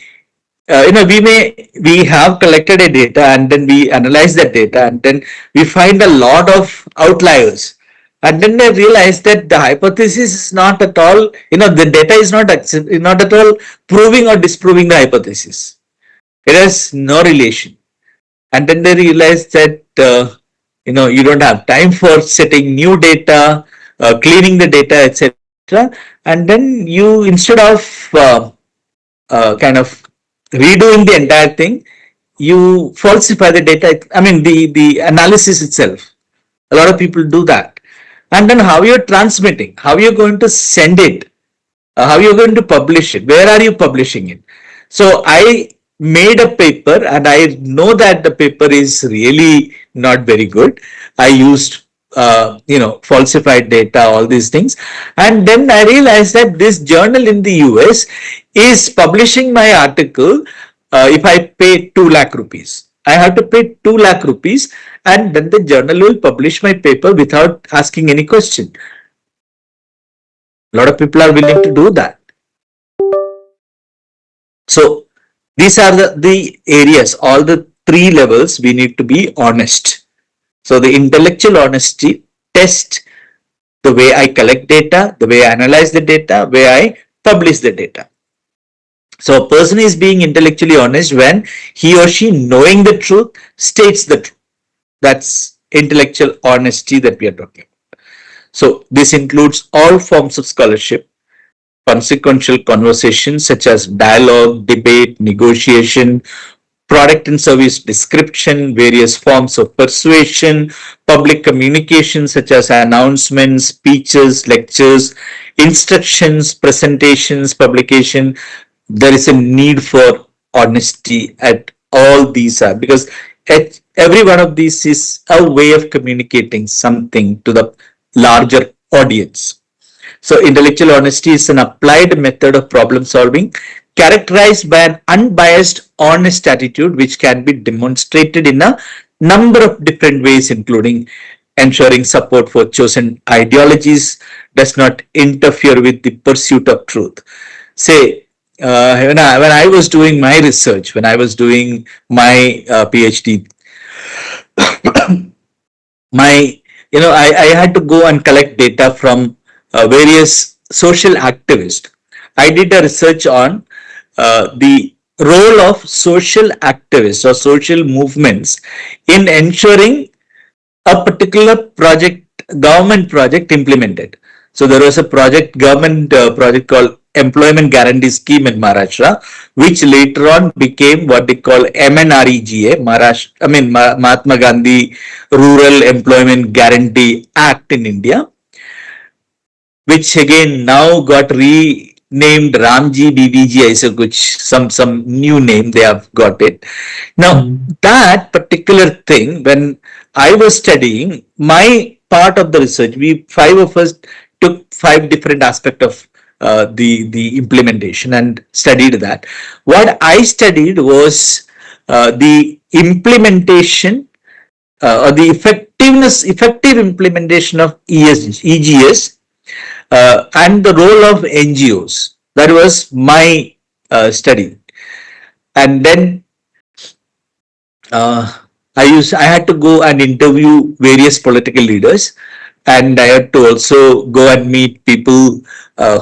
we have collected a data and then we analyze that data and then we find a lot of outliers, and then they realize that the hypothesis is not at all, the data is not at all proving or disproving the hypothesis. It has no relation. And then they realize that you don't have time for setting new data, cleaning the data, etc. And then you, instead of kind of redoing the entire thing, you falsify the data. I mean, the analysis itself. A lot of people do that. And then how you're transmitting, how you're going to send it, how you're going to publish it, where are you publishing it. So I made a paper and I know that the paper is really not very good. I used falsified data, all these things. And then I realized that this journal in the US is publishing my article if I pay 2 lakh rupees. I have to pay 2 lakh rupees and then the journal will publish my paper without asking any question. A lot of people are willing to do that. So these are the areas, all the three levels we need to be honest. So the intellectual honesty test the way I collect data, the way I analyze the data, the way I publish the data. So a person is being intellectually honest when he or she, knowing the truth, states the truth. That's intellectual honesty that we are talking about. So this includes all forms of scholarship, consequential conversations such as dialogue, debate, negotiation, product and service description, various forms of persuasion, public communication such as announcements, speeches, lectures, instructions, presentations, publication. There is a need for honesty at all these are, because at every one of these is a way of communicating something to the larger audience. So intellectual honesty is an applied method of problem solving characterized by an unbiased, honest attitude which can be demonstrated in a number of different ways, including ensuring support for chosen ideologies does not interfere with the pursuit of truth. Say, when I was doing my research, when I was doing my PhD, I had to go and collect data from various social activists. I did a research on the role of social activists or social movements in ensuring a particular project, government project implemented. So there was a government project called Employment Guarantee Scheme in Maharashtra, which later on became what they call MNREGA, Mahatma Gandhi Rural Employment Guarantee Act in India, which again now got renamed Ramji BBG, so which some new name they have got it. Now that particular thing, when I was studying my part of the research, we five of us took five different aspects of the implementation and studied that. What I studied was the implementation or the effective implementation of EGS and the role of NGOs. That was my study. And then uh, I had to go and interview various political leaders, and I had to also go and meet people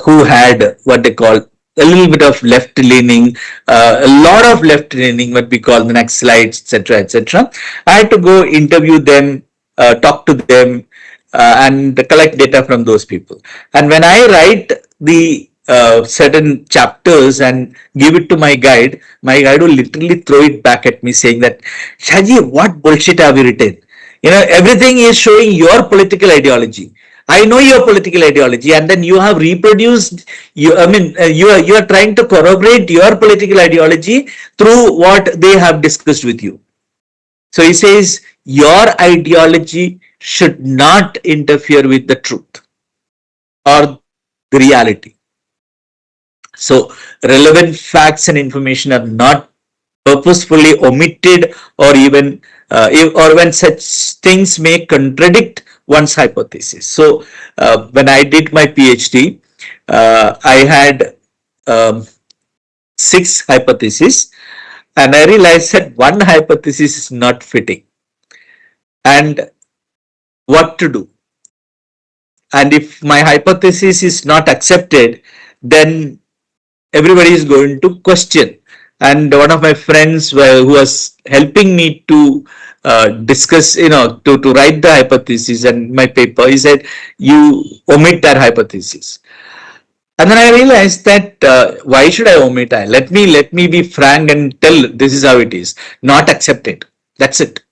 who had what they call a little bit of left leaning, a lot of left leaning, what we call the Naxalites, etc., etc. I had to go interview them, talk to them, and collect data from those people. And when I write the certain chapters and give it to my guide will literally throw it back at me saying that, Shaji, what bullshit have you written? Everything is showing your political ideology. I know your political ideology, and then you have reproduced. You are trying to corroborate your political ideology through what they have discussed with you. So he says your ideology should not interfere with the truth or the reality. So relevant facts and information are not purposefully omitted, or even or when such things may contradict one's hypothesis. So when I did my PhD, I had um, six hypotheses, and I realized that one hypothesis is not fitting, and what to do. And if my hypothesis is not accepted, then everybody is going to question. And one of my friends who was helping me to discuss, to write the hypothesis and my paper, he said, you omit that hypothesis. And then I realized that why should I omit it? Let me be frank and tell this is how it is. Not accept it. That's it.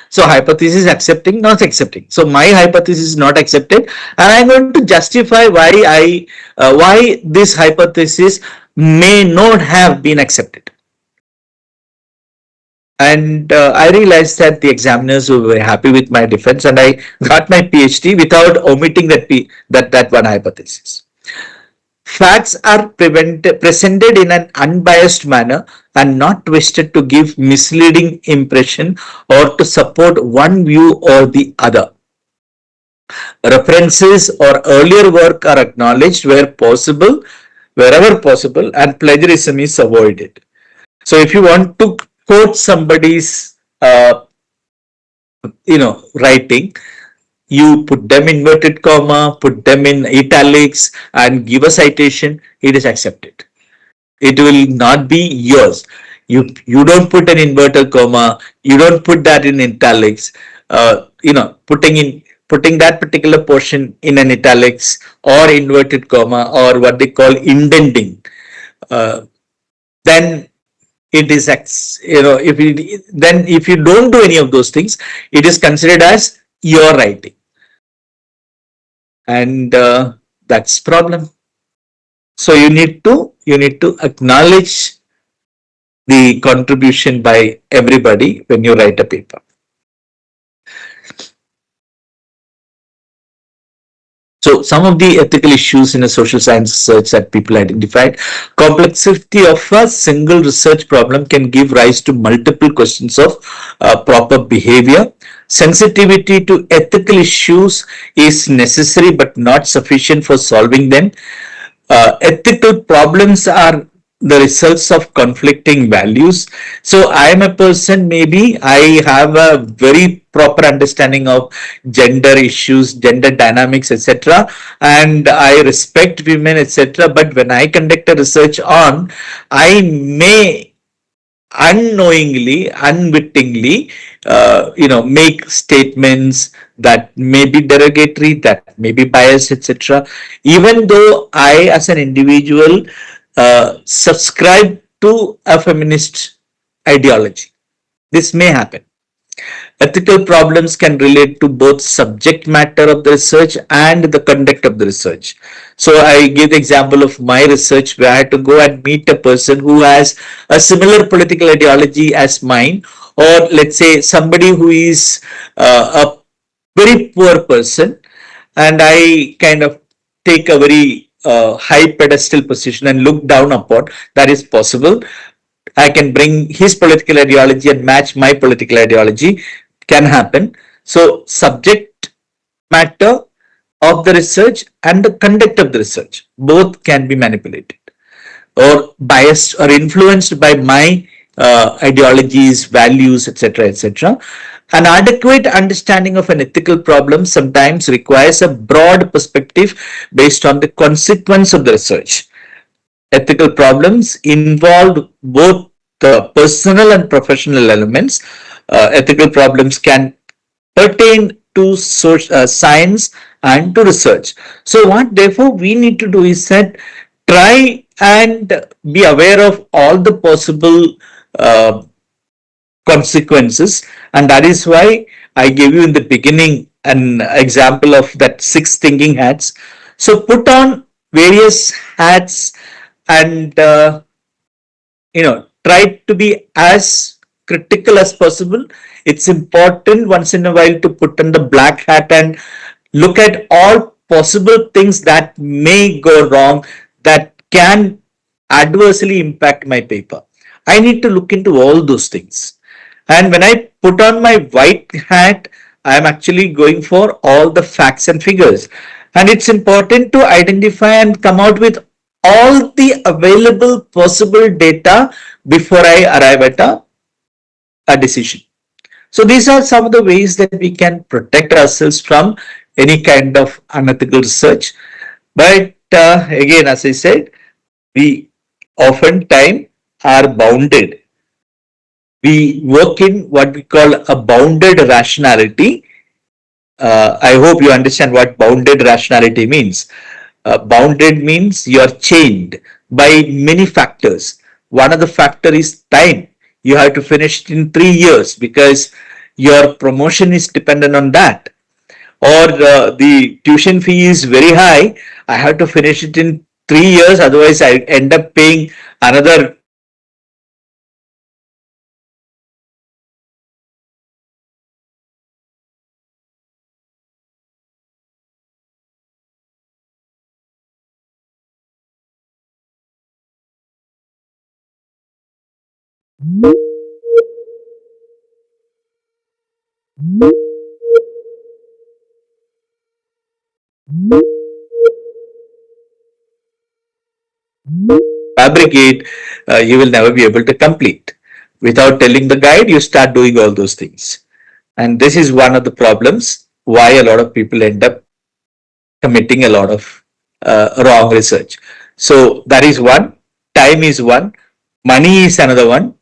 So hypothesis accepting, not accepting. So my hypothesis is not accepted, and I'm going to justify why this hypothesis may not have been accepted. And I realized that the examiners were very happy with my defense, and I got my PhD without omitting that one hypothesis. Facts are presented in an unbiased manner and not twisted to give misleading impression or to support one view or the other. References or earlier work are acknowledged wherever possible, and plagiarism is avoided. So if you want to quote somebody's writing, you put them inverted comma, put them in italics, and give a citation. It is accepted. It will not be yours. You don't put an inverted comma. You don't put that in italics. Putting that particular portion in an italics or inverted comma or what they call indenting. Uh, then it is if you don't do any of those things, it is considered as your writing, and that's problem. So you need to acknowledge the contribution by everybody when you write a paper. So some of the ethical issues in a social science research that people identified: complexity of a single research problem can give rise to multiple questions of proper behavior. Sensitivity to ethical issues is necessary but not sufficient for solving them. Ethical problems are the results of conflicting values. So I am a person, maybe I have a very proper understanding of gender issues, gender dynamics, etc., and I respect women, etc., but when I conduct a research on, I may unknowingly, unwittingly, make statements that may be derogatory, that may be biased, etc. Even though I, as an individual, subscribe to a feminist ideology, this may happen. Ethical problems can relate to both subject matter of the research and the conduct of the research. So I give the example of my research where I had to go and meet a person who has a similar political ideology as mine, or let's say somebody who is a very poor person, and I kind of take a very high pedestal position and look down upon. That is possible. I can bring his political ideology and match my political ideology. Can happen. So subject matter of the research and the conduct of the research both can be manipulated or biased or influenced by my ideologies, values, etc., etc. An adequate understanding of an ethical problem sometimes requires a broad perspective based on the consequence of the research. Ethical problems involve both the personal and professional elements. Ethical problems can pertain to science and to research. So what therefore we need to do is that try and be aware of all the possible uh, consequences, and that is why I gave you in the beginning an example of that six thinking hats. So put on various hats and try to be as critical as possible. It's important once in a while to put on the black hat and look at all possible things that may go wrong, that can adversely impact my paper. I need to look into all those things. And when I put on my white hat, I am actually going for all the facts and figures. And it's important to identify and come out with all the available possible data before I arrive at a decision. So these are some of the ways that we can protect ourselves from any kind of unethical research. But again, as I said, we oftentimes are bounded. We work in what we call a bounded rationality. I hope you understand what bounded rationality means. Bounded means you are chained by many factors. One of the factor is time. You have to finish it in 3 years because your promotion is dependent on that. Or the tuition fee is very high. I have to finish it in 3 years. Otherwise, I end up paying another 3 years. Fabricate, you will never be able to complete. Without telling the guide, you start doing all those things. And this is one of the problems why a lot of people end up committing a lot of wrong research. So that is one. Time is one. Money is another one.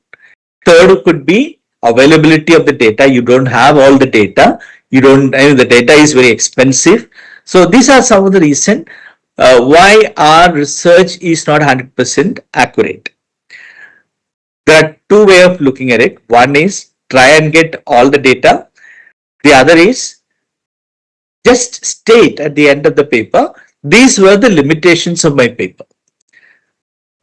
Third could be availability of the data. You don't have all the data. You don't. The data is very expensive. So these are some of the reason why our research is not 100% accurate. There are two ways of looking at it. One is try and get all the data. The other is just state at the end of the paper, these were the limitations of my paper.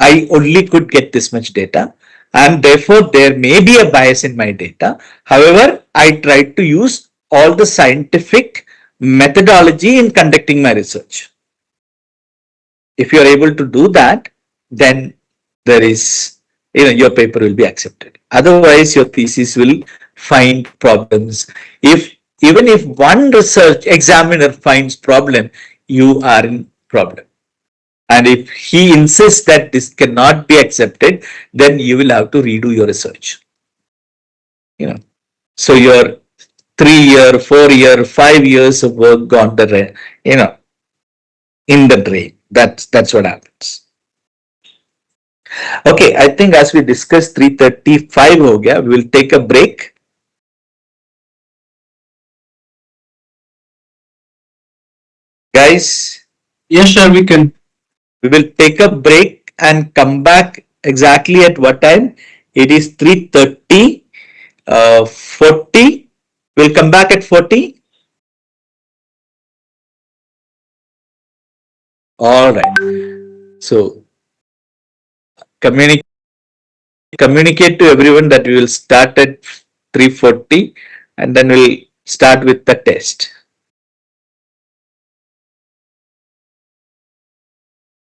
I only could get this much data, and therefore there may be a bias in my data. However, I tried to use all the scientific methodology in conducting my research. If you are able to do that, then there is, your paper will be accepted. Otherwise, your thesis will find problems. If even if one research examiner finds problem, you are in problem. And if he insists that this cannot be accepted, then you will have to redo your research. You know, so your 3 year, 4 year, 5 years of work gone in the drain. That's what happens. Okay, I think as we discussed 3:35 ho gaya, we will take a break. Guys, Yes, sir, we can. we will take a break and come back exactly at what time? It is 3:30, 40. We'll come back at 40. All right. So communicate to everyone that we will start at 3:40 and then we'll start with the test.